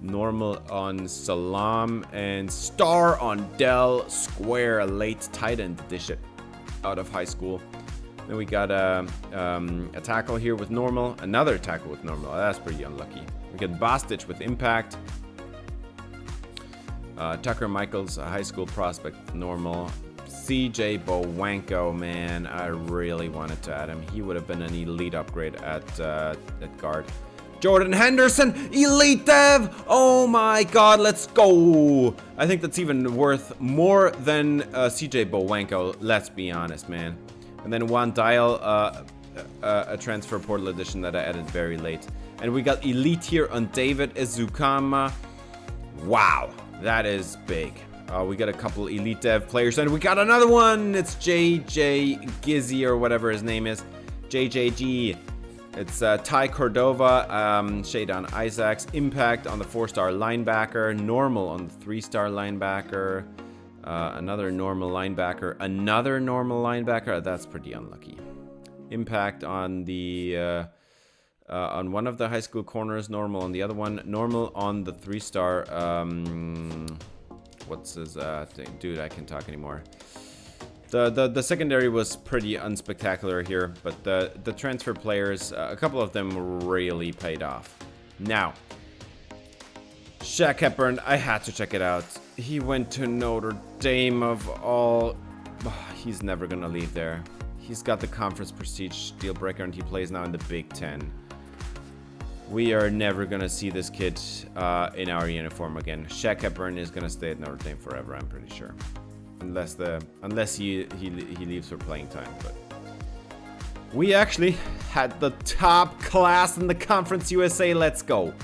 Speaker 1: Normal on Salam and star on Del Square, a late tight end edition out of high school. Then we got a tackle here with normal, another tackle with normal. That's pretty unlucky. We get Bostich with impact. Tucker Michaels, a high school prospect with normal. CJ Bowanko, man, I really wanted to add him. He would have been an elite upgrade at guard. Jordan Henderson, elite dev. Oh my God, let's go. I think that's even worth more than CJ Bowanko. Let's be honest, man. And then Juan Dial, a transfer portal edition that I added very late. And we got elite here on David Ezukama. Wow, that is big. We got a couple elite dev players, and we got another one. It's JJ Gizzy or whatever his name is. JJG. It's Ty Cordova, Shadon Isaacs, Impact on the 4-star linebacker, Normal on the 3-star linebacker, another normal linebacker, That's pretty unlucky. Impact on the on one of the high school corners, Normal on the other one, Normal on the 3-star. What's his thing? Dude, I can't talk anymore. The secondary was pretty unspectacular here, but the transfer players, a couple of them really paid off. Now, Shaq Hepburn, I had to check it out. He went to Notre Dame of all. He's never gonna leave there. He's got the conference prestige deal breaker, and he plays now in the Big Ten. We are never gonna see this kid in our uniform again. Shaq Hepburn is gonna stay at Notre Dame forever, I'm pretty sure. Unless he leaves for playing time, but we actually had the top class in the Conference USA. Let's go.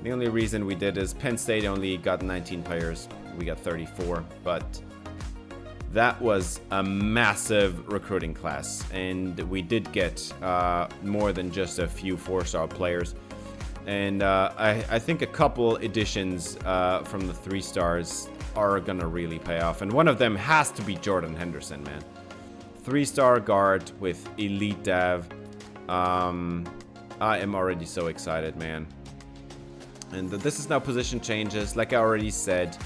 Speaker 1: The only reason we did is Penn State only got 19 players. We got 34, but that was a massive recruiting class, and we did get more than just a few 4-star players. And I think a couple additions from the 3-stars are gonna really pay off, and one of them has to be Jordan Henderson, man. 3-star guard with elite dev. I am already so excited, man. And this is now position changes, like I already said.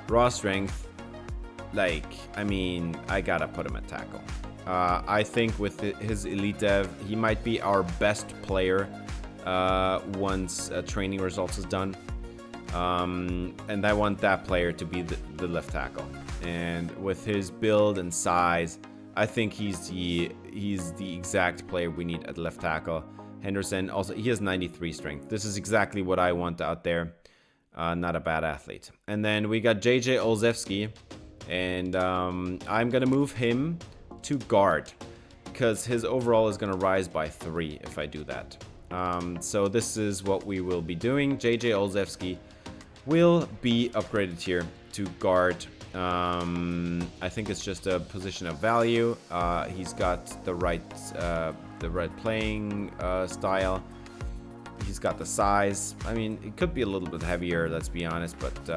Speaker 1: Raw strength, like, I mean, I gotta put him at tackle. I think with his elite dev, he might be our best player once training results is done. And I want that player to be the left tackle. And with his build and size, I think he's the exact player we need at left tackle. Henderson, also, he has 93 strength. This is exactly what I want out there. Not a bad athlete. And then we got JJ Olszewski, and I'm gonna move him to guard because his overall is gonna rise by 3 if I do that. So this is what we will be doing. JJ Olszewski will be upgraded here to guard. I think it's just a position of value. He's got the right playing style. He's got the size. I mean, it could be a little bit heavier, let's be honest, but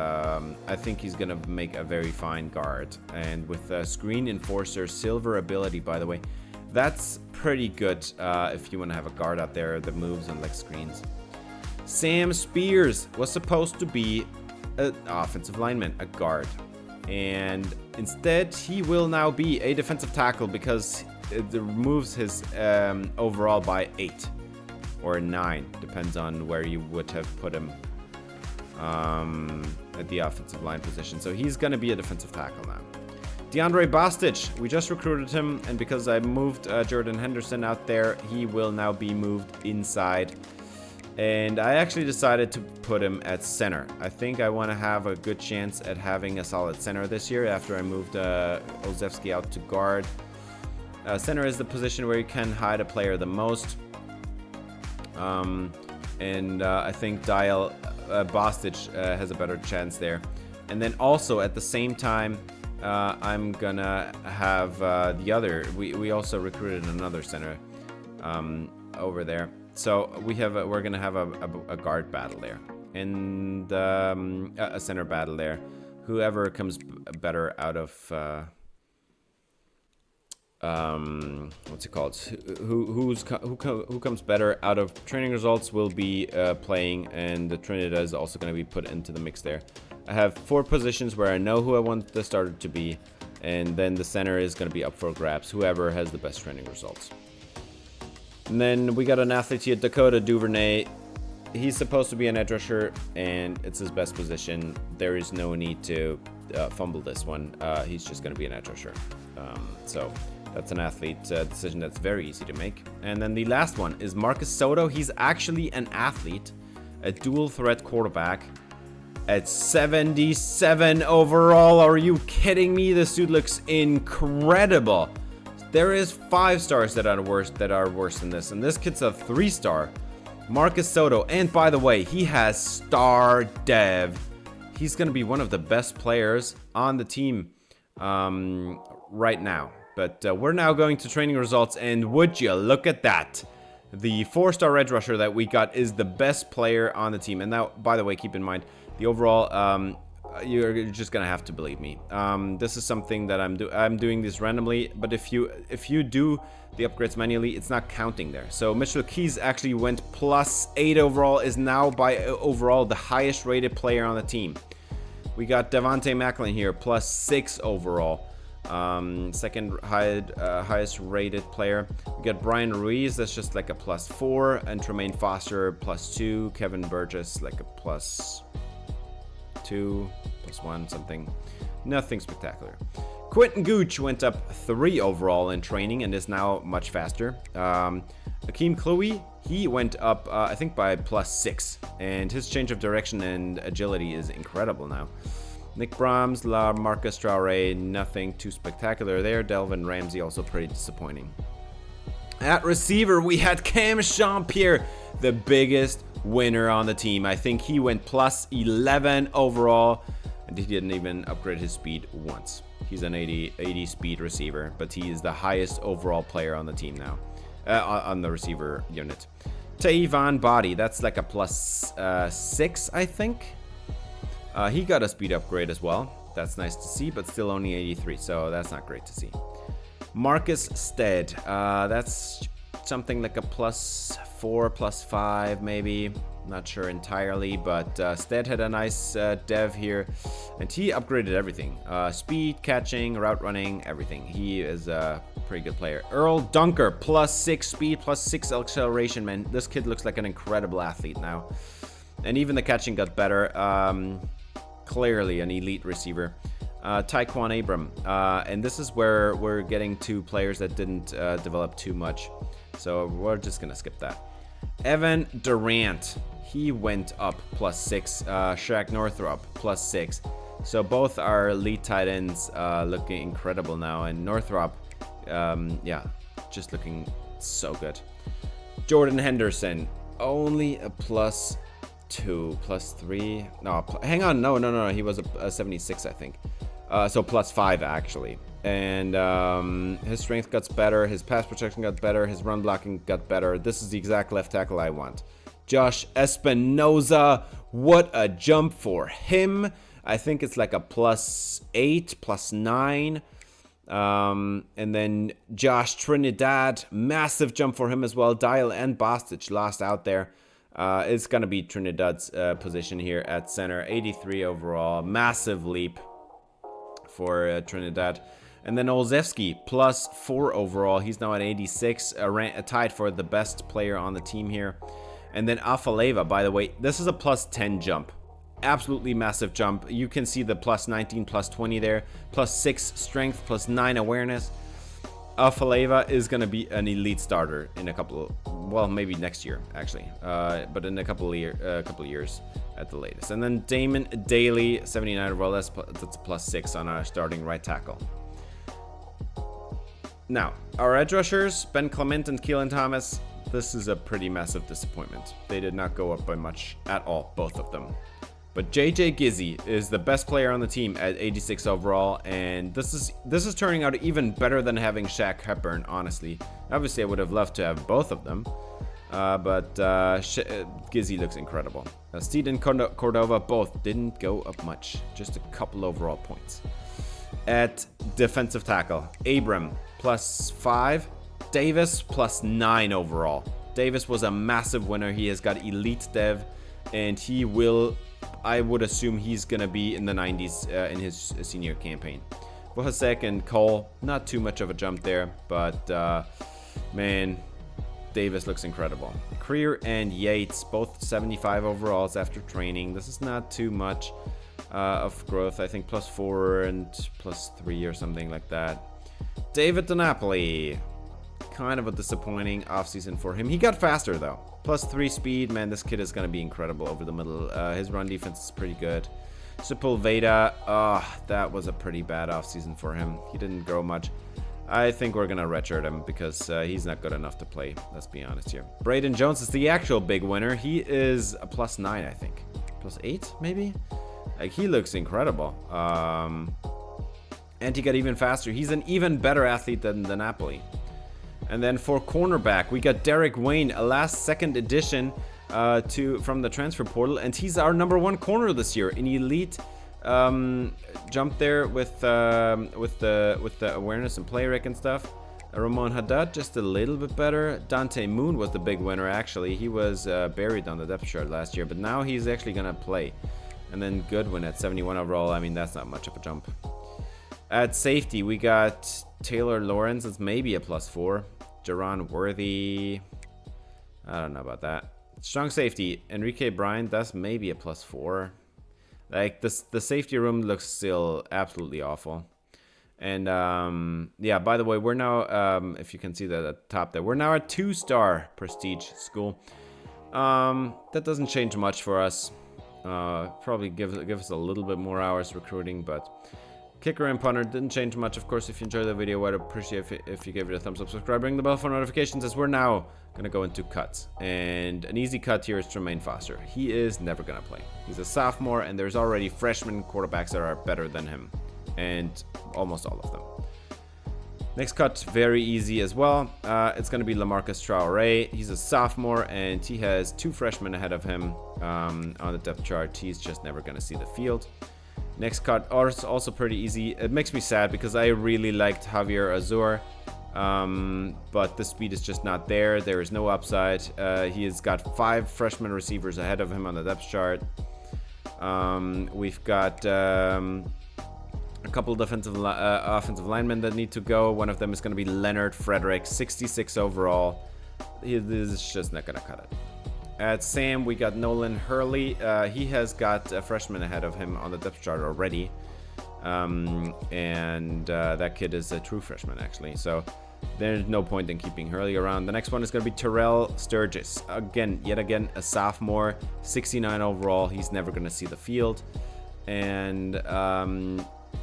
Speaker 1: I think he's gonna make a very fine guard. And with Screen Enforcer Silver ability, by the way, that's pretty good if you want to have a guard out there that moves and like screens. Sam Spears was supposed to be an offensive lineman, a guard. And instead, he will now be a defensive tackle because it removes his overall by 8 or 9. Depends on where you would have put him at the offensive line position. So he's going to be a defensive tackle now. DeAndre Bostic, we just recruited him, and because I moved Jordan Henderson out there, he will now be moved inside. And I actually decided to put him at center. I think I want to have a good chance at having a solid center this year after I moved Olszewski out to guard. Center is the position where you can hide a player the most. I think Bostic has a better chance there. And then also at the same time, I'm gonna have the other. We also recruited another center over there. So we're gonna have a guard battle there, and a center battle there. Whoever comes better out of what's it called? Who comes better out of training results will be playing, and the Trinidad is also going to be put into the mix there. I have 4 positions where I know who I want the starter to be, and then the center is going to be up for grabs. Whoever has the best training results. And then we got an athlete here, Dakota Duvernay. He's supposed to be an edge rusher, and it's his best position. There is no need to fumble this one. He's just going to be an edge rusher. So that's an athlete decision that's very easy to make. And then the last one is Marcus Soto. He's actually an athlete, a dual threat quarterback at 77 overall. Are you kidding me? This dude looks incredible. There is 5 stars that are worse than this, and this kid's a 3-star. Marcus Soto, and by the way, he has star dev. He's gonna be one of the best players on the team right now. But we're now going to training results, and would you look at that? The 4-star edge rusher that we got is the best player on the team. And now, by the way, keep in mind, the overall, you're just gonna have to believe me. This is something that I'm doing this randomly, but if you do the upgrades manually, it's not counting there. So Mitchell Keys actually went +8 overall, is now by overall the highest rated player on the team. We got Devontae Macklin here, +6 overall. Second highest rated player. We got Brian Ruiz, that's just like a +4, and Tremaine Foster +2, Kevin Burgess like a +2, +1, something. Nothing spectacular. Quentin Gooch went up 3 overall in training and is now much faster. Akeem Chloe, he went up, I think, by +6, and his change of direction and agility is incredible now. Nick Brahms, Marcus Traore, nothing too spectacular there. Delvin Ramsey also pretty disappointing. At receiver, we had Cam Jean-Pierre, the biggest winner on the team. I think he went +11 overall, and he didn't even upgrade his speed once. He's an 80 speed receiver, but he is the highest overall player on the team now, on the receiver unit. Tavon Body, that's like a +6, I think. He got a speed upgrade as well. That's nice to see, but still only 83, so that's not great to see. Marcus Stead, that's something like a +4, +5 maybe. Not sure entirely, but Stead had a nice dev here, and he upgraded everything. Speed, catching, route running, everything. He is a pretty good player. Earl Dunker, +6 speed, +6 acceleration, man. This kid looks like an incredible athlete now. And even the catching got better. Clearly an elite receiver. Tyquan Abram, and this is where we're getting to players that didn't develop too much, so we're just gonna skip that. Evan Durant, he went up +6. Shaq Northrop +6. So both our elite tight ends looking incredible now, and Northrop, yeah, just looking so good. Jordan Henderson, only a +2, +3. No, hang on, no. He was a 76, I think. So +5 actually. And his strength got better, his pass protection got better, his run blocking got better. This is the exact left tackle I want. Josh Espinoza, what a jump for him. I think it's like a +8, +9. And then Josh Trinidad, massive jump for him as well. Dial and Bostich lost out there. It's going to be Trinidad's position here at center. 83 overall, massive leap for Trinidad. And then Olszewski, +4 overall. He's now at 86, tied for the best player on the team here. And then Afaleva, by the way, this is a +10 jump. Absolutely massive jump. You can see the +19, +20 there. +6 strength, +9 awareness. Afaleva is going to be an elite starter in a couple, well, maybe next year, actually. But in a couple of years at the latest. And then Damon Daly, 79 overall. That's a +6 on our starting right tackle. Now, our edge rushers, Ben Clement and Keelan Thomas, this is a pretty massive disappointment. They did not go up by much at all, both of them. But JJ Gizzy is the best player on the team at 86 overall, and this is turning out even better than having Shaq Hepburn, honestly. Obviously, I would have loved to have both of them, but Gizzy looks incredible. Steed and Cordova both didn't go up much, just a couple overall points. At defensive tackle, Abram, +5. Davis, +9 overall. Davis was a massive winner. He has got elite dev, and he will, I would assume he's going to be in the 90s in his senior campaign. Bohasek and Cole, not too much of a jump there, but man, Davis looks incredible. Creer and Yates, both 75 overalls after training. This is not too much of growth. I think +4 and +3 or something like that. David DiNapoli, kind of a disappointing offseason for him. He got faster though. +3 speed, man, this kid is going to be incredible over the middle. His run defense is pretty good. Sepulveda, that was a pretty bad offseason for him. He didn't grow much. I think we're gonna redshirt him because he's not good enough to play. Let's be honest here. Braden Jones is the actual big winner. He is a +9, I think. +8, maybe? Like, he looks incredible. And he got even faster. He's an even better athlete than the Napoli. And then for cornerback, we got Derek Wayne, a last-second addition from the transfer portal, and he's our #1 corner this year. An elite jump there with the awareness and play rec and stuff. Ramon Haddad just a little bit better. Dante Moon was the big winner actually. He was buried on the depth chart last year, but now he's actually gonna play. And then Goodwin at 71 overall. I mean, that's not much of a jump. At safety, we got Taylor Lawrence. It's maybe a +4. Jaron Worthy. I don't know about that. Strong safety, Enrique Bryant. That's maybe a +4. Like, the safety room looks still absolutely awful. And yeah, by the way, we're now, if you can see that at the top there, we're now a 2-star prestige school. That doesn't change much for us. Probably give us a little bit more hours recruiting, but kicker and punter didn't change much. Of course, if you enjoyed the video, I'd appreciate if you gave it a thumbs up, subscribe, ring the bell for notifications, as we're now gonna go into cuts. And an easy cut here is Tremaine Foster. He is never gonna play. He's a sophomore, and there's already freshman quarterbacks that are better than him, and almost all of them. Next cut, very easy as well. It's gonna be LaMarcus Traore. He's a sophomore, and he has 2 freshmen ahead of him on the depth chart. He's just never gonna see the field. Next cut, also pretty easy. It makes me sad because I really liked Javier Azur, but the speed is just not there. There is no upside. He has got 5 freshman receivers ahead of him on the depth chart. We've got a couple of offensive linemen that need to go. One of them is going to be Leonard Frederick, 66 overall. This is just not going to cut it. At Sam, we got Nolan Hurley. He has got a freshman ahead of him on the depth chart already. That kid is a true freshman, actually. So there's no point in keeping Hurley around. The next one is going to be Terrell Sturgis. Yet again, a sophomore, 69 overall. He's never going to see the field. And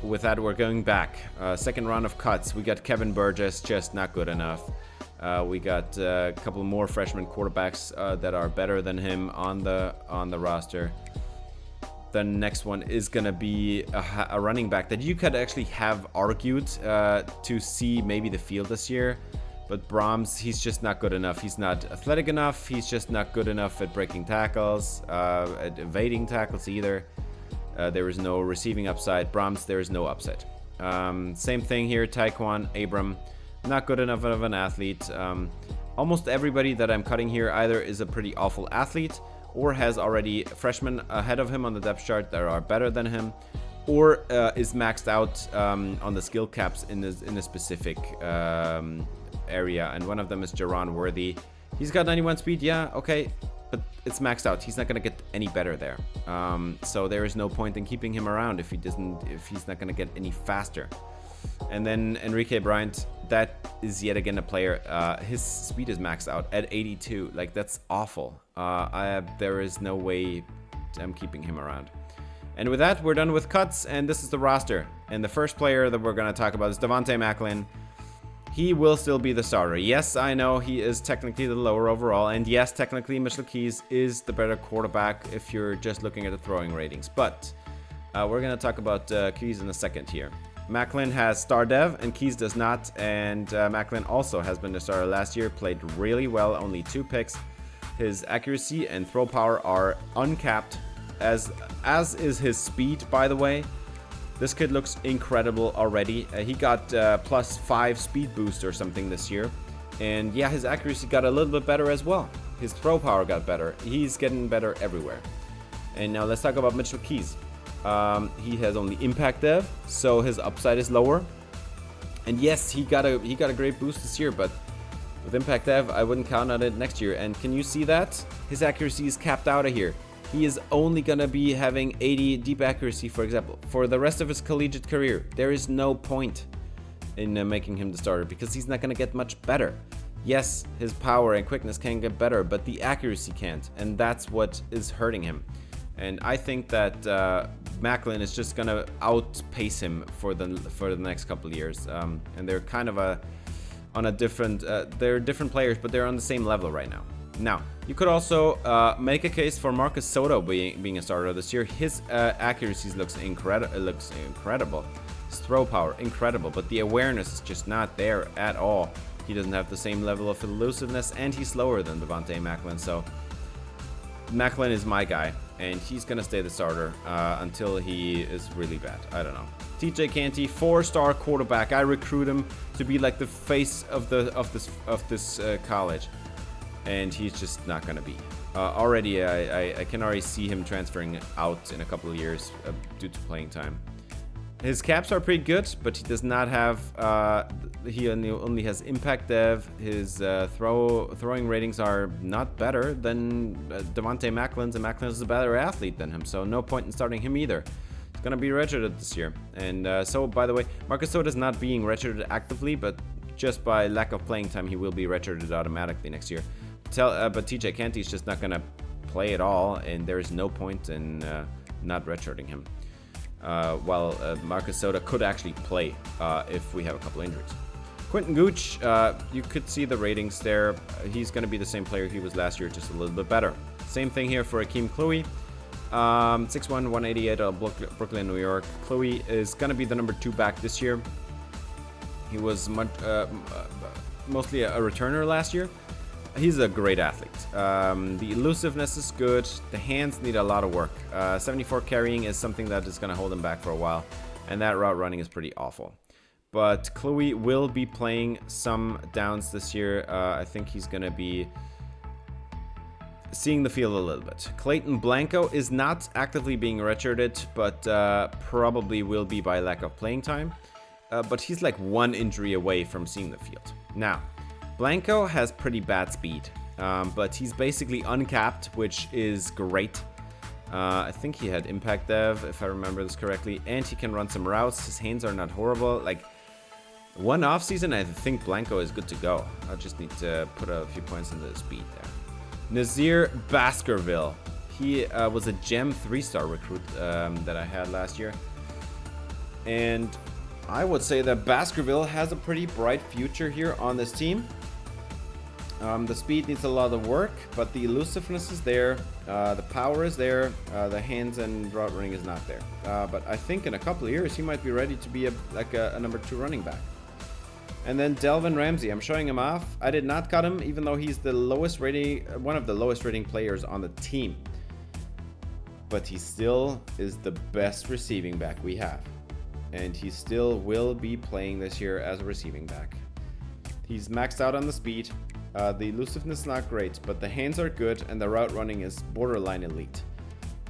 Speaker 1: with that, we're going back. Second round of cuts. We got Kevin Burgess, just not good enough. We got a couple more freshman quarterbacks that are better than him on the roster. The next one is gonna be a running back that you could actually have argued to see maybe the field this year, but Brahms, he's just not good enough. He's not athletic enough. He's just not good enough at breaking tackles, at evading tackles either. There is no receiving upside. Brahms, there is no upside. Same thing here, Taekwon Abram. Not good enough of an athlete. Almost everybody that I'm cutting here either is a pretty awful athlete or has already freshmen ahead of him on the depth chart that are better than him, or is maxed out on the skill caps in a specific area. And one of them is Jaron Worthy. He's got 91 speed, yeah, okay, but it's maxed out. He's not going to get any better there. So there is no point in keeping him around if he's not going to get any faster. And then Enrique Bryant, that is yet again a player. His speed is maxed out at 82. Like, that's awful. There is no way I'm keeping him around. And with that, we're done with cuts, and this is the roster. And the first player that we're going to talk about is Devontae Macklin. He will still be the starter. Yes, I know he is technically the lower overall, and yes, technically Mitchell Keys is the better quarterback if you're just looking at the throwing ratings. But we're going to talk about Keys in a second here. Macklin has star dev and Keys does not, and Macklin also has been the starter last year, played really well, only 2 picks. His accuracy and throw power are uncapped, as is his speed, by the way. This kid looks incredible already. He got +5 speed boost or something this year, and yeah, his accuracy got a little bit better as well. His throw power got better. He's getting better everywhere. And now let's talk about Mitchell Keys. He has only impact dev, so his upside is lower. And yes, he got a great boost this year, but with impact dev, I wouldn't count on it next year. And can you see that? His accuracy is capped out of here. He is only gonna be having 80 deep accuracy, for example, for the rest of his collegiate career. There is no point in making him the starter because he's not gonna get much better. Yes, his power and quickness can get better, but the accuracy can't, and that's what is hurting him. And I think that Macklin is just gonna outpace him for the next couple of years, and they're kind of on a different. They're different players, but they're on the same level right now. Now, you could also make a case for Marcus Soto being a starter this year. His accuracy looks incredible. His throw power, incredible, but the awareness is just not there at all. He doesn't have the same level of elusiveness, and he's slower than Devontae Macklin, so Macklin is my guy, and he's going to stay the starter until he is really bad. I don't know. TJ Canty, 4-star quarterback. I recruit him to be like the face of this college, and he's just not going to be. Already, I can already see him transferring out in a couple of years due to playing time. His caps are pretty good, but he does not have. He only has impact dev. His throwing ratings are not better than Devontae Macklin's, and Macklin is a better athlete than him, so no point in starting him either. He's gonna be redshirted this year, and so by the way, Marcus Soto is not being redshirted actively, but just by lack of playing time, he will be redshirted automatically next year. But TJ Canty is just not gonna play at all, and there is no point in not redshirting him. While Marcus Soto could actually play if we have a couple injuries. Quentin Gooch, you could see the ratings there. He's going to be the same player he was last year, just a little bit better. Same thing here for Akeem Cloughy. 6'1", 188 out of Brooklyn, New York. Cloughy is going to be the number 2 back this year. He was mostly a returner last year. He's a great athlete. The elusiveness is good. The hands need a lot of work. 74 carrying is something that is going to hold him back for a while. And that route running is pretty awful. But Cloughy will be playing some downs this year. I think he's going to be seeing the field a little bit. Clayton Blanco is not actively being redshirted, but probably will be by lack of playing time. But he's like 1 injury away from seeing the field. Now, Blanco has pretty bad speed, but he's basically uncapped, which is great. I think he had impact dev, if I remember this correctly, and he can run some routes. His hands are not horrible. Like, one off season, I think Blanco is good to go. I just need to put a few points into the speed there. Nazir Baskerville. He was a gem 3-star recruit that I had last year. And I would say that Baskerville has a pretty bright future here on this team. The speed needs a lot of work, but the elusiveness is there, the power is there, the hands and route running is not there. But I think in a couple of years he might be ready to be a number 2 running back. And then Delvin Ramsey, I'm showing him off. I did not cut him, even though he's the lowest rating, one of the lowest rating players on the team. But he still is the best receiving back we have. And he still will be playing this year as a receiving back. He's maxed out on the speed. The elusiveness is not great, but the hands are good and the route running is borderline elite.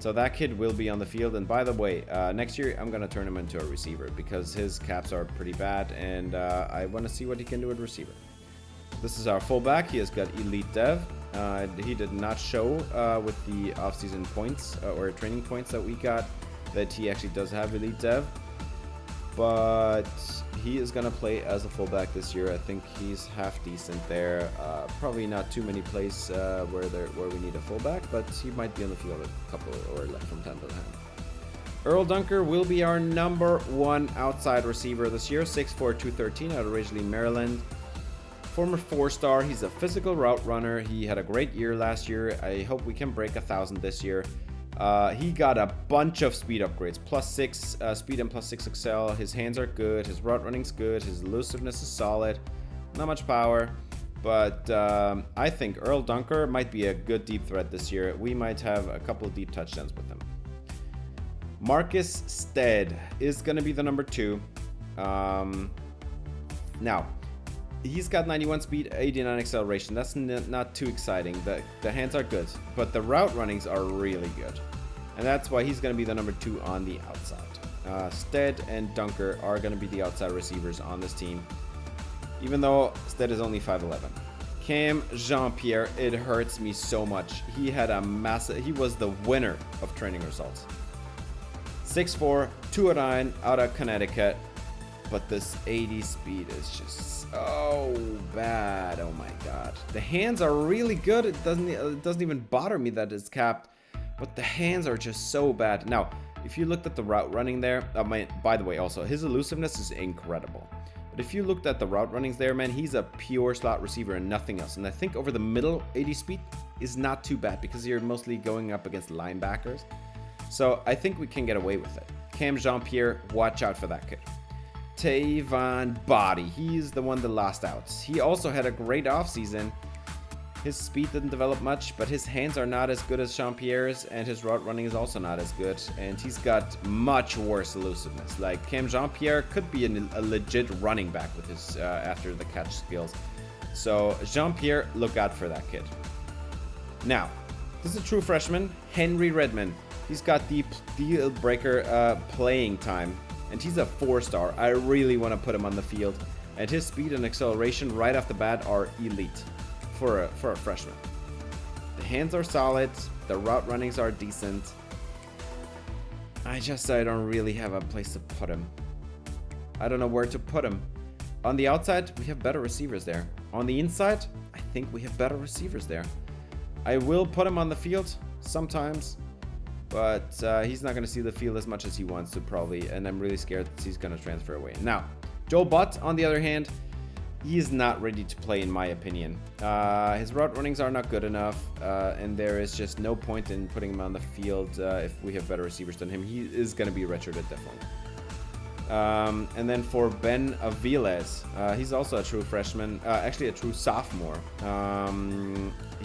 Speaker 1: So that kid will be on the field. And by the way, next year I'm going to turn him into a receiver because his caps are pretty bad, and I want to see what he can do at receiver. This is our fullback. He has got elite dev. He did not show with the offseason points or training points that we got that he actually does have elite dev. But he is going to play as a fullback this year. I think he's half decent there. Probably not too many plays where we need a fullback, but he might be on the field a couple or like from time to time. Earl Dunker will be our number 1 outside receiver this year. 6'4", 213 out of Ridgely, Maryland. Former 4-star. He's a physical route runner. He had a great year last year. I hope we can break 1,000 this year. He got a bunch of speed upgrades, +6 speed and +6 excel. His hands are good, his route running's good, his elusiveness is solid, not much power, but I think Earl Dunker might be a good deep threat this year. We might have a couple of deep touchdowns with him. Marcus Stead is going to be the number 2. Now, he's got 91 speed, 89 acceleration. That's not too exciting. The hands are good, but the route runnings are really good. And that's why he's going to be the number 2 on the outside. Stead and Dunker are going to be the outside receivers on this team, even though Stead is only 5'11". Cam Jean-Pierre, it hurts me so much. He had a massive, he was the winner of training results. 6'4", 209 out of Connecticut. But this 80 speed is just so bad. Oh my god. The hands are really good. It doesn't even bother me that it's capped, but the hands are just so bad. Now, if you looked at the route running there, by the way, also, his elusiveness is incredible. But if you looked at the route runnings there, man, he's a pure slot receiver and nothing else. And I think over the middle, 80 speed is not too bad because you're mostly going up against linebackers. So I think we can get away with it. Cam Jean-Pierre, watch out for that kid. Tavon Body, he's the one that lost out. He also had a great offseason. His speed didn't develop much, but his hands are not as good as Jean-Pierre's, and his route running is also not as good. And he's got much worse elusiveness. Like, Cam Jean-Pierre could be a legit running back with his after the catch skills. So Jean-Pierre, look out for that kid. Now, this is a true freshman, Henry Redmond. He's got the deal breaker playing time, and he's a 4-star. I really want to put him on the field, and his speed and acceleration right off the bat are elite for a freshman. The hands are solid, the route runnings are decent. I don't really have a place to put him. I don't know where to put him. On the outside, we have better receivers there. On the inside, I think we have better receivers there. I will put him on the field sometimes, but he's not going to see the field as much as he wants to probably, and I'm really scared that he's going to transfer away. Now, Joe Butt, on the other hand, he is not ready to play in my opinion. His route runnings are not good enough, and there is just no point in putting him on the field if we have better receivers than him. He is going to be redshirted definitely. And then for Ben Aviles, he's also a true freshman, actually a true sophomore.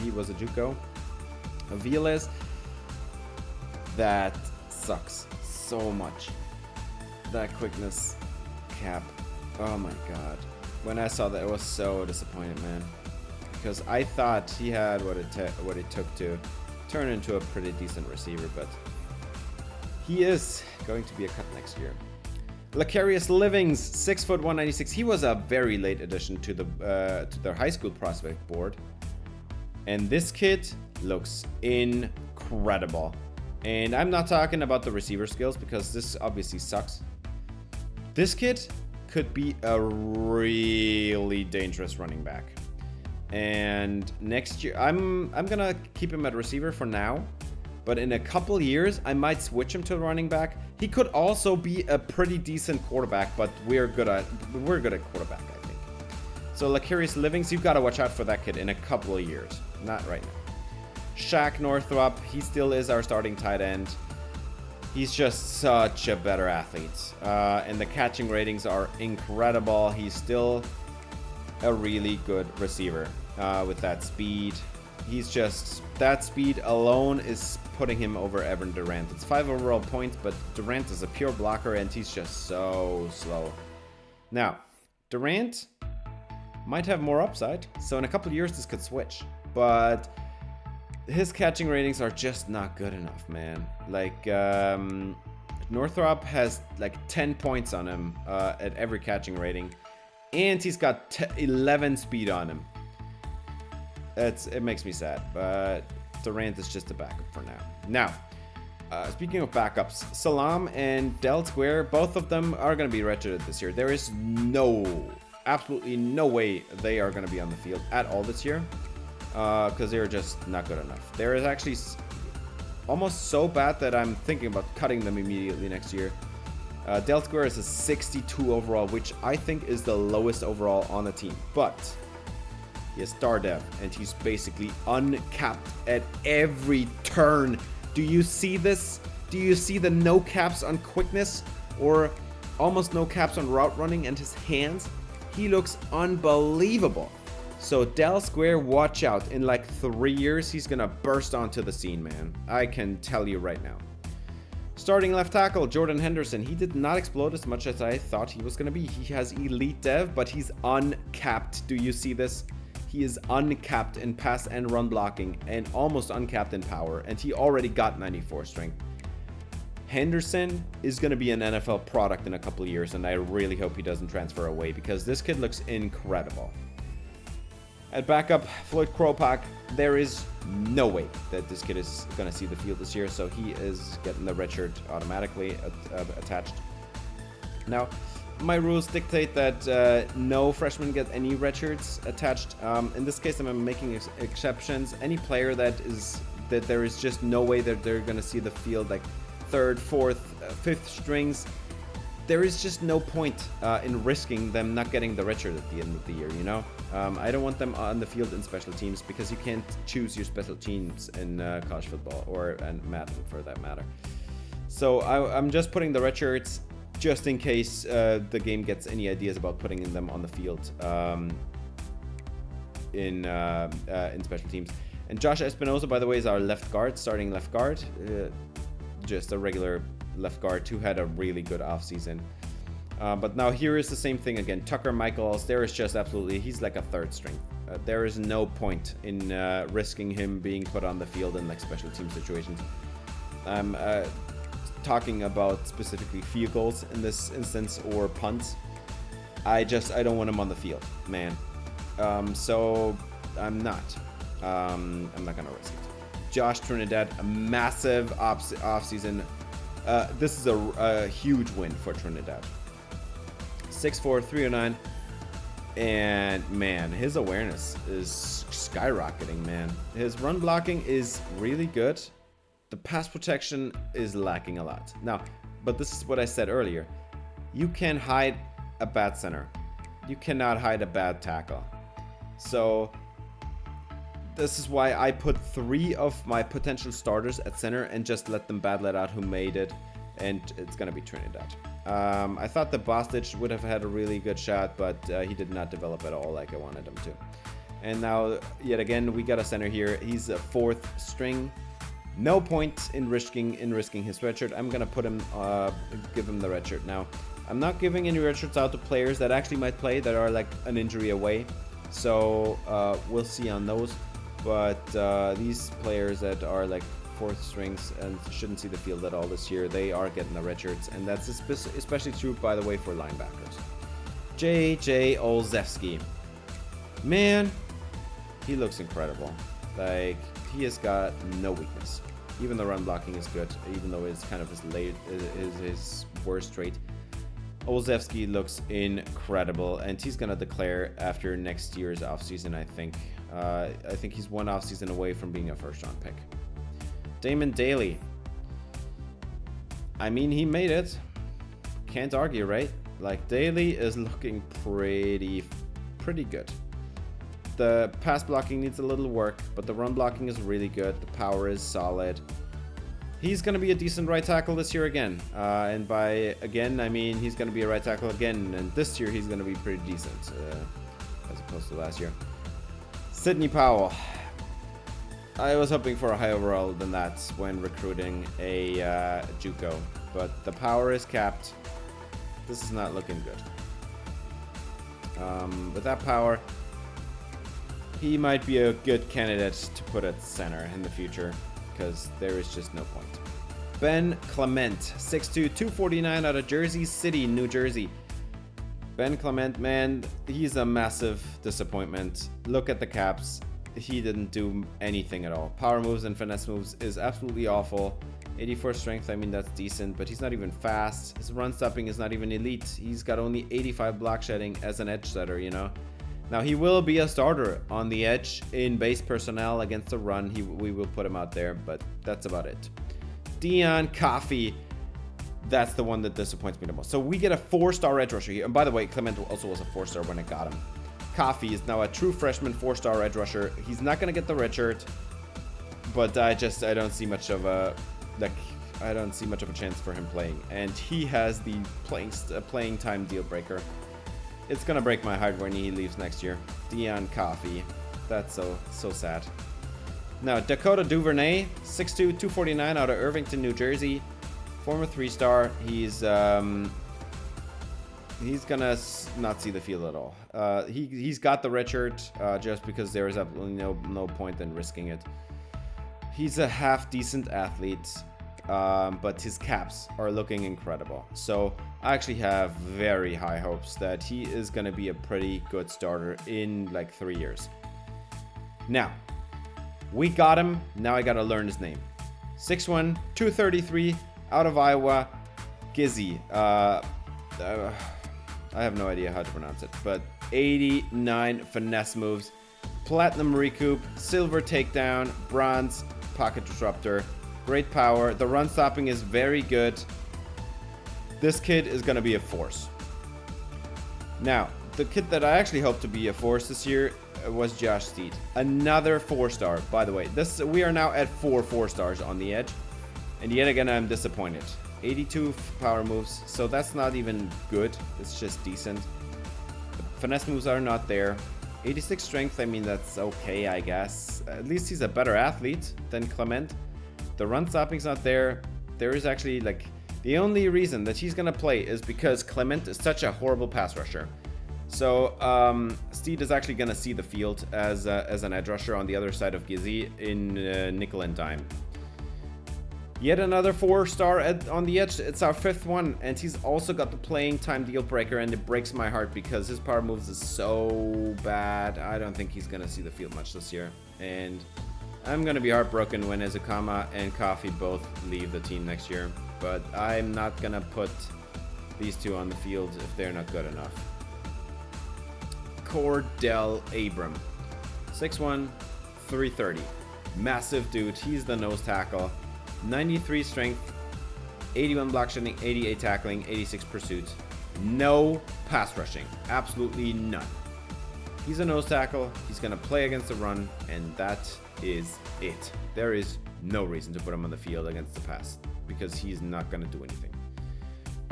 Speaker 1: He was a JUCO. Aviles, that sucks so much. That quickness cap, oh my god. When I saw that, I was so disappointed, man, because I thought he had what it took to turn into a pretty decent receiver, but he is going to be a cut next year. Lacarius Livings, 6'1", 196. He was a very late addition to their high school prospect board, and this kid looks incredible. And I'm not talking about the receiver skills because this obviously sucks. This kid could be a really dangerous running back. And next year, I'm gonna keep him at receiver for now, but in a couple years, I might switch him to running back. He could also be a pretty decent quarterback, but we're good at quarterback, I think. So Lacarius Livings, you've got to watch out for that kid in a couple of years, not right now. Shaq Northrup, he still is our starting tight end. He's just such a better athlete, and the catching ratings are incredible. He's still a really good receiver with that speed. He's just, that speed alone is putting him over Evan Durant. It's 5 overall points, but Durant is a pure blocker, and he's just so slow. Now, Durant might have more upside, so in a couple of years this could switch, but his catching ratings are just not good enough, man. Like, Northrop has like 10 points on him at every catching rating, and he's got 11 speed on him. It makes me sad, but Durant is just a backup for now. Now, speaking of backups, Salam and Del Square, both of them are going to be redshirted this year. There is absolutely no way they are going to be on the field at all this year, because they're just not good enough. There is actually almost so bad that I'm thinking about cutting them immediately next year. Del Square is a 62 overall, which I think is the lowest overall on the team, but he has star dev, and he's basically uncapped at every turn. Do you see this? Do you see the no caps on quickness, or almost no caps on route running and his hands? He looks unbelievable. So Del Square, watch out. In like 3 years, he's gonna burst onto the scene, man. I can tell you right now. Starting left tackle, Jordan Henderson. He did not explode as much as I thought he was gonna be. He has elite dev, but he's uncapped. Do you see this? He is uncapped in pass and run blocking, and almost uncapped in power, and he already got 94 strength. Henderson is going to be an NFL product in a couple of years, and I really hope he doesn't transfer away, because this kid looks incredible. At backup, Floyd Kropak, there is no way that this kid is going to see the field this year, so he is getting the red shirt automatically attached. Now, my rules dictate that no freshmen get any red shirts attached. In this case, I'm making exceptions. Any player that there is just no way that they're going to see the field like third, fourth, fifth strings, there is just no point in risking them not getting the redshirt at the end of the year, you know? I don't want them on the field in special teams because you can't choose your special teams in college football or Madden for that matter. So I'm just putting the redshirts just in case the game gets any ideas about putting them on the field in special teams. And Josh Espinoza, by the way, is our left guard, starting left guard. Just a regular left guard who had a really good offseason. But now here is the same thing again. Tucker Michaels, there is just absolutely, he's like a third string. There is no point in risking him being put on the field in like special team situations. I'm talking about specifically field goals in this instance or punts. I don't want him on the field, man. So I'm not gonna risk it. Josh Trinidad, a massive offseason. This is a huge win for Trinidad. 6'4", 309, and man, his awareness is skyrocketing, man. His run blocking is really good. The pass protection is lacking a lot. Now, but this is what I said earlier. You can hide a bad center. You cannot hide a bad tackle. So this is why I put 3 of my potential starters at center and just let them battle it out who made it, and it's gonna be Trinidad. I thought the Bostic would have had a really good shot, but he did not develop at all like I wanted him to. And now, yet again, we got a center here. He's a 4th string. No point in risking his redshirt. I'm gonna put him, give him the redshirt now. I'm not giving any redshirts out to players that actually might play that are like an injury away. So we'll see on those. But these players that are like 4th strings and shouldn't see the field at all this year, they are getting the red shirts, and that's especially true, by the way, for linebackers. J.J. Olszewski, man, he looks incredible. Like, he has got no weakness. Even the run blocking is good, even though it's kind of his worst trait. Olszewski looks incredible, and he's gonna declare after next year's offseason. I think he's one offseason away from being a first-round pick. Damon Daly. I mean, he made it. Can't argue, right? Like, Daly is looking pretty good. The pass blocking needs a little work, but the run blocking is really good. The power is solid. He's going to be a decent right tackle this year again. And by again, I mean he's going to be a right tackle again. And this year he's going to be pretty decent as opposed to last year. Sidney Powell. I was hoping for a higher overall than that when recruiting a JUCO, but the power is capped. This is not looking good. With that power, he might be a good candidate to put at center in the future because there is just no point. Ben Clement, 6'2", 249 out of Jersey City, New Jersey. Ben Clement, man, he's a massive disappointment. Look at the caps. He didn't do anything at all. Power moves and finesse moves is absolutely awful. 84 strength, I mean, that's decent, but he's not even fast. His run stopping is not even elite. He's got only 85 block shedding as an edge setter, you know? Now, he will be a starter on the edge in base personnel against the run. We will put him out there, but that's about it. Dion Coffey. That's the one that disappoints me the most. So we get a 4-star edge rusher here. And by the way, Clement also was a 4-star when I got him. Coffey is now a true freshman 4-star edge rusher. He's not going to get the red shirt, but I don't see much of a chance for him playing. And he has the playing time deal breaker. It's going to break my heart when he leaves next year. Dion Coffey. That's so sad. Now, Dakota Duvernay, 6'2", 249 out of Irvington, New Jersey. Former 3-star. He's gonna not see the field at all. He's got the red shirt just because there is absolutely no point in risking it. He's a half decent athlete, but his caps are looking incredible. So I actually have very high hopes that he is gonna be a pretty good starter in like 3 years. Now, we got him. Now I gotta learn his name. 6'1", 233 out of Iowa, Gizzy. I have no idea how to pronounce it, but 89 finesse moves, platinum recoup, silver takedown, bronze pocket disruptor. great power. The run stopping is very good. This kid is going to be a force. Now, the kid that I actually hope to be a force this year was Josh Steed. Another 4-star, by the way. We are now at 4 stars on the edge. And yet again, I'm disappointed. 82 power moves, so that's not even good. It's just decent. The finesse moves are not there. 86 strength, I mean, that's okay, I guess. At least he's a better athlete than Clement. The run stopping's not there. There is actually, like, the only reason that he's gonna play is because Clement is such a horrible pass rusher. So, Steed is actually gonna see the field as an edge rusher on the other side of Gizzy in nickel and dime. Yet another 4-star on the edge. It's our 5th one, and he's also got the playing time deal breaker, and it breaks my heart because his power moves is so bad. I don't think he's gonna see the field much this year, and I'm gonna be heartbroken when Izukama and Coffee both leave the team next year. But I'm not gonna put these two on the field if they're not good enough. Cordell Abram, 6'1", 330, massive dude. He's the nose tackle. 93 strength, 81 block shedding, 88 tackling, 86 pursuit. No pass rushing. Absolutely none. He's a nose tackle. He's going to play against the run, and that is it. There is no reason to put him on the field against the pass because he's not going to do anything.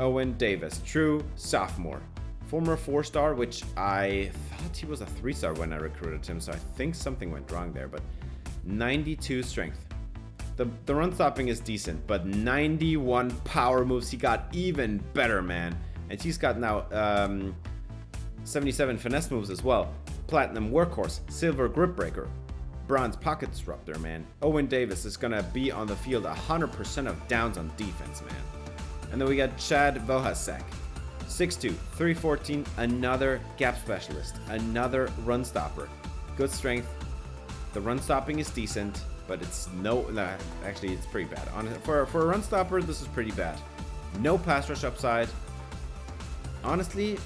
Speaker 1: Owen Davis, true sophomore. Former 4-star, which I thought he was a 3-star when I recruited him, so I think something went wrong there, but 92 strength. The run stopping is decent, but 91 power moves. He got even better, man. And he's got now 77 finesse moves as well. Platinum workhorse, silver grip breaker, bronze pocket disruptor, man. Owen Davis is gonna be on the field 100% of downs on defense, man. And then we got Chad Vohasek, 6'2", 314, another gap specialist, another run stopper. Good strength. The run stopping is decent, but it's actually it's pretty bad. For a run stopper, this is pretty bad. No pass rush upside. Honestly,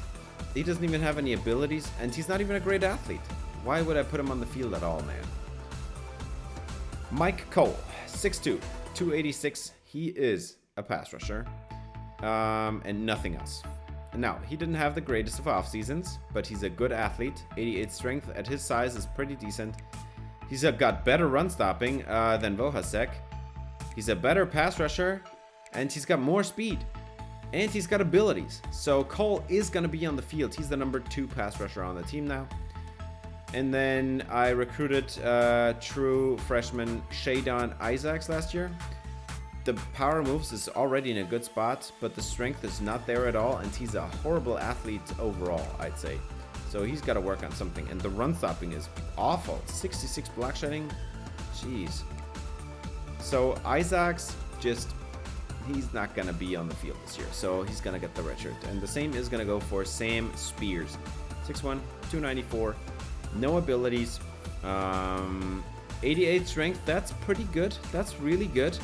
Speaker 1: he doesn't even have any abilities, and he's not even a great athlete. Why would I put him on the field at all, man? Mike Cole, 6'2", 286. He is a pass rusher, and nothing else. Now, he didn't have the greatest of off seasons, but he's a good athlete. 88 strength at his size is pretty decent. He's got better run stopping than Vohasek. He's a better pass rusher, and he's got more speed, and he's got abilities. So Cole is going to be on the field. He's the number 2 pass rusher on the team now. And then I recruited true freshman Shadon Isaacs last year. The power moves is already in a good spot, but the strength is not there at all, and he's a horrible athlete overall, I'd say. So he's got to work on something. And the run stopping is awful. 66 block shedding. Jeez. So Isaacs he's not going to be on the field this year. So he's going to get the red shirt. And the same is going to go for Sam Spears. 6'1", 294. No abilities. 88 strength. That's pretty good. That's really good.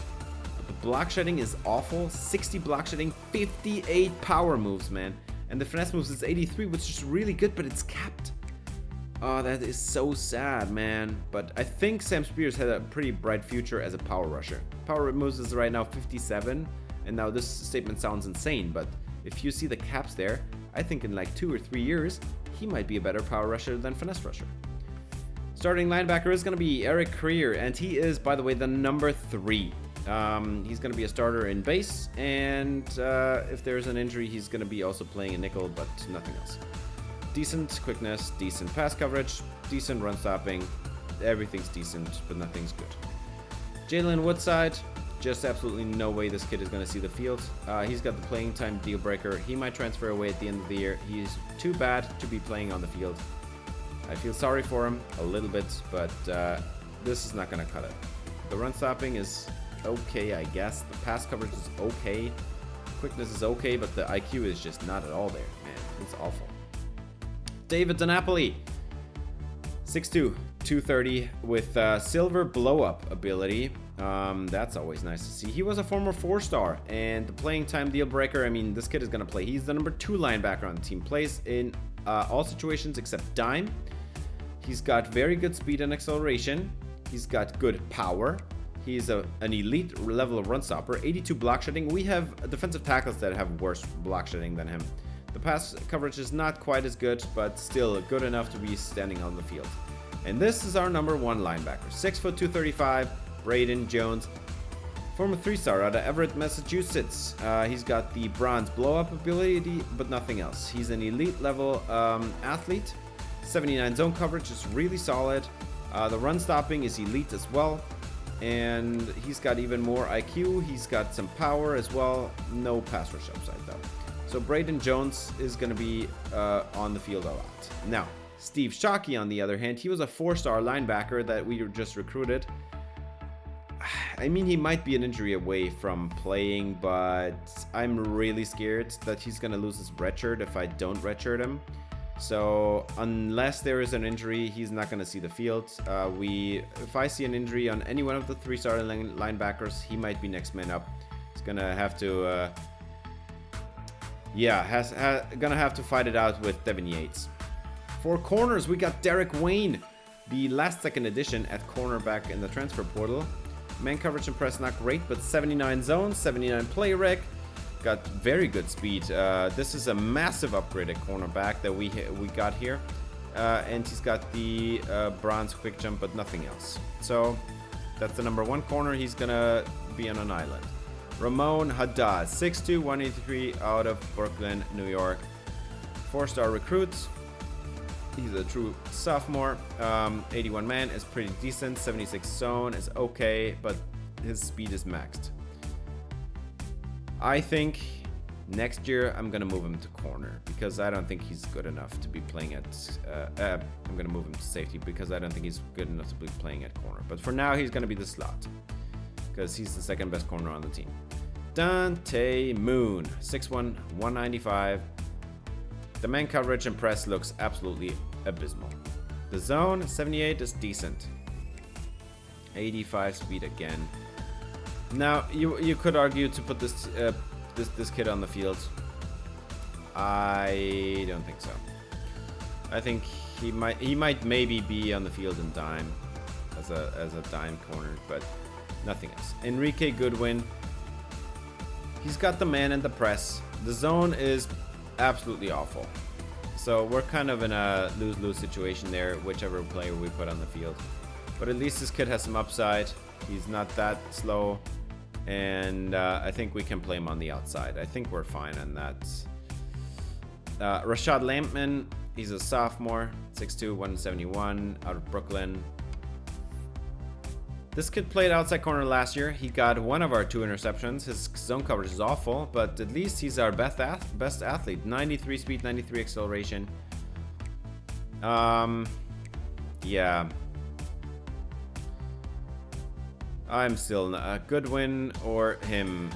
Speaker 1: But the block shedding is awful. 60 block shedding. 58 power moves, man. And the finesse moves is 83, which is really good, but it's capped. Oh, that is so sad, man. But I think Sam Spears had a pretty bright future as a power rusher. Power moves is right now 57, and now this statement sounds insane, but if you see the caps there, I think in like 2 or 3 years, he might be a better power rusher than finesse rusher. Starting linebacker is going to be Eric Creer, and he is, by the way, the number 3. He's going to be a starter in base, and if there's an injury, he's going to be also playing a nickel, but nothing else. Decent quickness, decent pass coverage, decent run stopping. Everything's decent, but nothing's good. Jalen Woodside, just absolutely no way this kid is going to see the field. He's got the playing time deal breaker. He might transfer away at the end of the year. He's too bad to be playing on the field. I feel sorry for him a little bit, but this is not going to cut it. The run stopping is okay, I guess. The pass coverage is okay. Quickness is okay, but the IQ is just not at all there, man. It's awful. David DiNapoli, 6'2", 230 with silver blow-up ability. That's always nice to see. He was a former 4-star, and the playing time deal breaker, I mean, this kid is going to play. He's the number 2 linebacker on the team. Plays in all situations except dime. He's got very good speed and acceleration. He's got good power. He's an elite level run stopper, 82 block shedding. We have defensive tackles that have worse block shedding than him. The pass coverage is not quite as good, but still good enough to be standing on the field. And this is our number 1 linebacker, 6'2", 235, Braden Jones. Former 3-star out of Everett, Massachusetts. He's got the bronze blow-up ability, but nothing else. He's an elite level athlete. 79 zone coverage is really solid. The run stopping is elite as well. And he's got even more IQ. He's got some power as well. No pass rush upside though. So Braden Jones is going to be on the field a lot. Now, Steve Shockey, on the other hand, he was a 4-star linebacker that we just recruited. I mean, he might be an injury away from playing, but I'm really scared that he's going to lose his redshirt if I don't redshirt him. So unless there is an injury, he's not going to see the field. If I see an injury on any one of the 3-star linebackers, he might be next man up. He's going to have to, gonna have to fight it out with Devin Yates. For corners, we got Derek Wayne, the last second edition at cornerback in the transfer portal. Man coverage and press not great, but 79 zones, 79 play rec. Got very good speed. This is a massive upgrade at cornerback that we got here. And he's got the bronze quick jump, but nothing else. So that's the number 1 corner. He's gonna be on an island. Ramon Haddad, 6'2", 183 out of Brooklyn, New York. 4-star recruit. He's a true sophomore. 81 man is pretty decent. 76 zone is okay, but his speed is maxed. I think next year I'm gonna move him to corner because I don't think he's good enough to be playing at. I'm gonna move him to safety because I don't think he's good enough to be playing at corner. But for now, he's gonna be the slot because he's the second best corner on the team. Dante Moon, 6'1", 195. The man coverage and press looks absolutely abysmal. The zone, 78 is decent. 85 speed again. Now, you could argue to put this kid on the field. I don't think so. I think he might maybe be on the field in dime as a dime corner, but nothing else. Enrique Goodwin. He's got the man and the press. The zone is absolutely awful. So we're kind of in a lose-lose situation there, whichever player we put on the field. But at least this kid has some upside. He's not that slow. And I think we can play him on the outside. I think we're fine on that. Rashad Lampman, he's a sophomore, 6'2", 171, out of Brooklyn. This kid played outside corner last year. He got one of our 2 interceptions. His zone coverage is awful, but at least he's our best athlete. 93 speed, 93 acceleration. Yeah. I'm still Goodwin or him.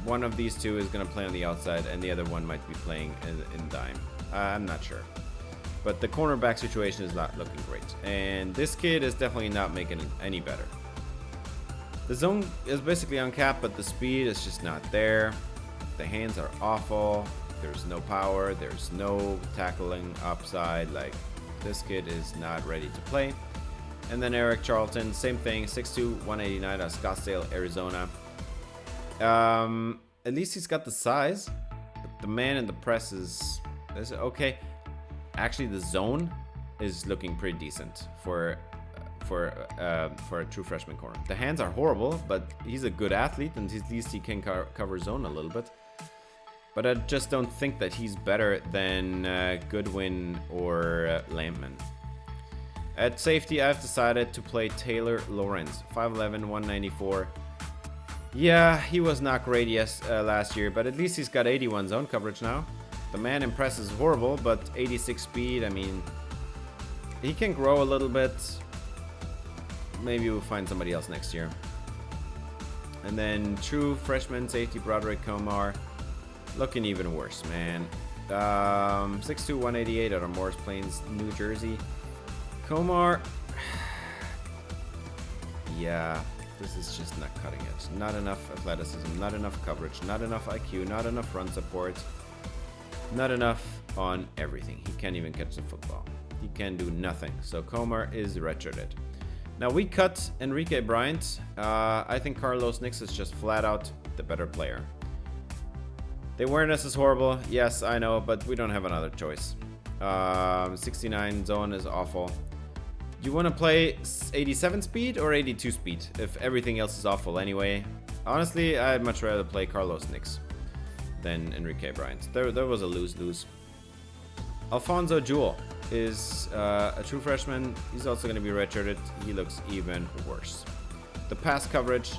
Speaker 1: One of these 2 is going to play on the outside, and the other one might be playing in dime. I'm not sure. But the cornerback situation is not looking great. And this kid is definitely not making it any better. The zone is basically uncapped, but the speed is just not there. The hands are awful. There's no power. There's no tackling upside. Like, this kid is not ready to play. And then Eric Charlton, same thing, 6'2", 189 out of Scottsdale, Arizona. At least he's got the size. But the man in the press is okay. Actually, the zone is looking pretty decent for a true freshman corner. The hands are horrible, but he's a good athlete, and at least he can cover zone a little bit. But I just don't think that he's better than Goodwin or Lampman. At safety, I've decided to play Taylor Lawrence, 5'11", 194. Yeah, he was not great last year, but at least he's got 81 zone coverage now. The man in press is horrible, but 86 speed, I mean, he can grow a little bit. Maybe we'll find somebody else next year. And then true freshman safety Broderick Komar, looking even worse, man. 6'2", 188 out of Morris Plains, New Jersey. Komar, yeah, this is just not cutting it. Not enough athleticism, not enough coverage, not enough IQ, not enough run support, not enough on everything. He can't even catch the football. He can do nothing. So Komar is redshirted. Now we cut Enrique Bryant. I think Carlos Nix is just flat out the better player. The awareness is horrible. Yes, I know, but we don't have another choice. 69 zone is awful. You want to play 87 speed or 82 speed if everything else is awful anyway? Honestly, I'd much rather play Carlos Nix than Enrique Bryant. There was a lose-lose. Alfonso Jewell is a true freshman. He's also going to be redshirted. He looks even worse. The pass coverage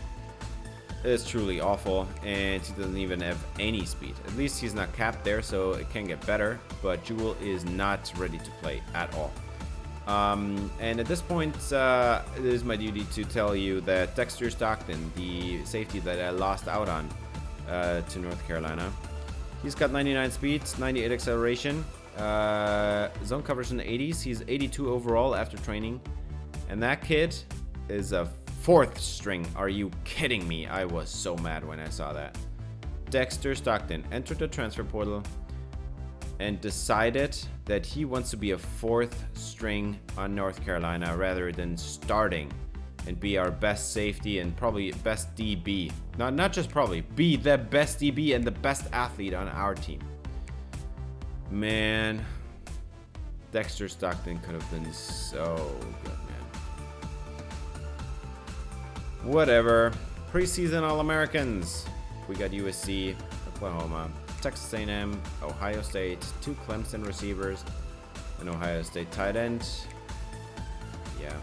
Speaker 1: is truly awful, and he doesn't even have any speed. At least he's not capped there, so it can get better, but Jewell is not ready to play at all. And at this point, it is my duty to tell you that Dexter Stockton, the safety that I lost out on to North Carolina, he's got 99 speed, 98 acceleration, zone coverage in the 80s. He's 82 overall after training, and that kid is a 4th string. Are you kidding me? I was so mad when I saw that. Dexter Stockton entered the transfer portal and decided that he wants to be a 4th string on North Carolina rather than starting and be our best safety and probably best DB. Not just probably, be the best DB and the best athlete on our team. Man, Dexter Stockton could have been so good, man. Whatever. Preseason All-Americans. We got USC, Oklahoma, Texas A&M, Ohio State, 2 Clemson receivers, an Ohio State tight end. Yeah.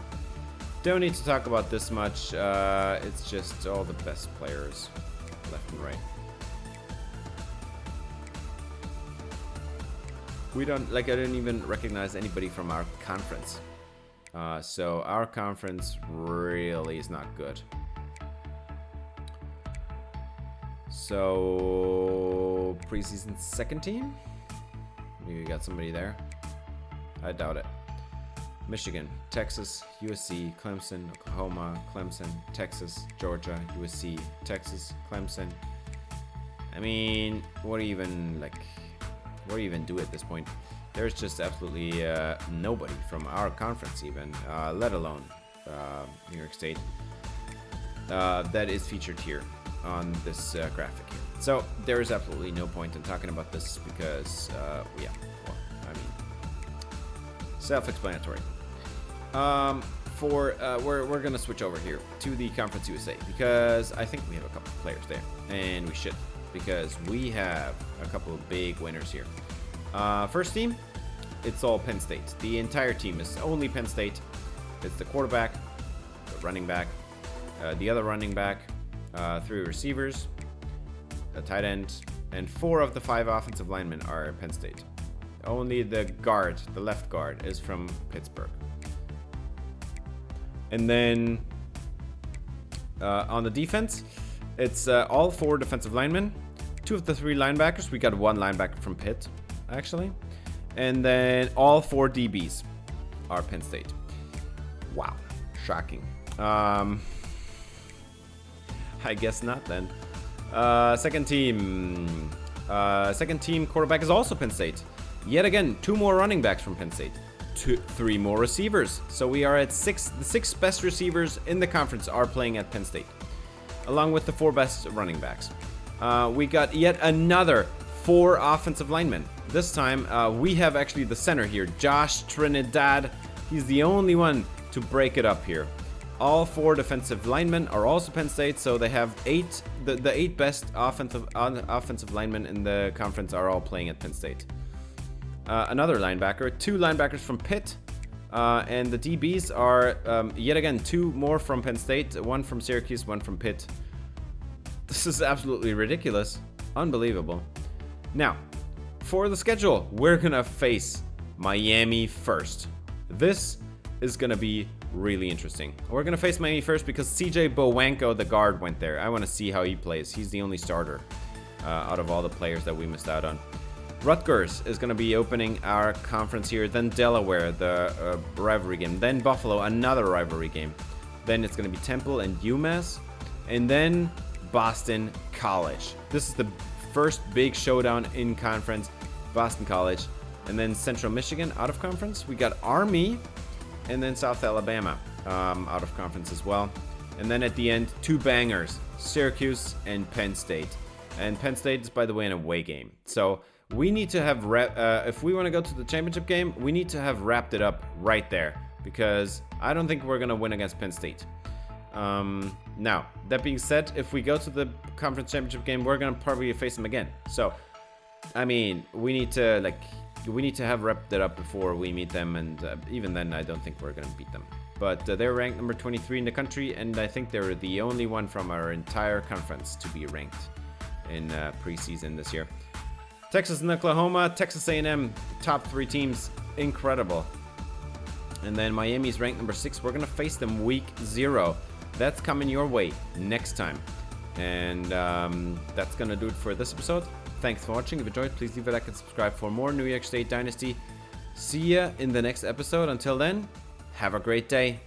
Speaker 1: Don't need to talk about this much. It's just all the best players left and right. I don't even recognize anybody from our conference. So our conference really is not good. So preseason 2nd team? Maybe we got somebody there. I doubt it. Michigan, Texas, USC, Clemson, Oklahoma, Clemson, Texas, Georgia, USC, Texas, Clemson. I mean, what do you even do at this point? There's just absolutely nobody from our conference even, let alone New York State, that is featured here on this graphic here. So there is absolutely no point in talking about this because, self-explanatory. We're gonna switch over here to the Conference USA because I think we have a couple of players there, and we should because we have a couple of big winners here. First team, it's all Penn State. The entire team is only Penn State. It's the quarterback, the running back, the other running back, 3 receivers, a tight end, and 4 of the 5 offensive linemen are Penn State. Only the guard, the left guard, is from Pittsburgh. And then on the defense, it's all 4 defensive linemen, 2 of the 3 linebackers. We got 1 linebacker from Pitt, actually. And then all 4 DBs are Penn State. Wow, shocking. I guess not then. Second team quarterback is also Penn State. Yet again, 2 more running backs from Penn State. 3 more receivers. So we are at 6. The 6 best receivers in the conference are playing at Penn State, along with the 4 best running backs. We got yet another 4 offensive linemen. This time, we have actually the center here, Josh Trinidad. He's the only one to break it up here. All 4 defensive linemen are also Penn State, so they have 8. The 8 best offensive linemen in the conference are all playing at Penn State. Another linebacker, 2 linebackers from Pitt, and the DBs are yet again 2 more from Penn State, 1 from Syracuse, 1 from Pitt. This is absolutely ridiculous, unbelievable. Now, for the schedule, we're gonna face Miami first. This is gonna be really interesting. We're gonna face Miami first because CJ Bowanko, the guard, went there. I want to see how he plays. He's the only starter out of all the players that we missed out on. Rutgers is going to be opening our conference here. Then Delaware, the rivalry game. Then Buffalo, another rivalry game. Then it's going to be Temple and UMass. And then Boston College. This is the first big showdown in conference. Boston College. And then Central Michigan out of conference. We got Army. And then South Alabama. out of conference as well. And then at the end, 2 bangers, Syracuse and Penn State. And Penn State is, by the way, an away game. So we need to have, if we want to go to the championship game, we need to have wrapped it up right there. Because I don't think we're going to win against Penn State. Now, that being said, if we go to the conference championship game, we're going to probably face them again. So, I mean, we need to have wrapped it up before we meet them. And even then, I don't think we're going to beat them. But they're ranked number 23 in the country, and I think they're the only one from our entire conference to be ranked in preseason this year. Texas and Oklahoma, Texas A&M, top 3 teams, incredible. And then Miami's ranked number 6. We're gonna face them week 0. That's coming your way next time. And that's gonna do it for this episode. Thanks for watching. If you enjoyed, please leave a like and subscribe for more New York State Dynasty. See ya in the next episode. Until then, have a great day.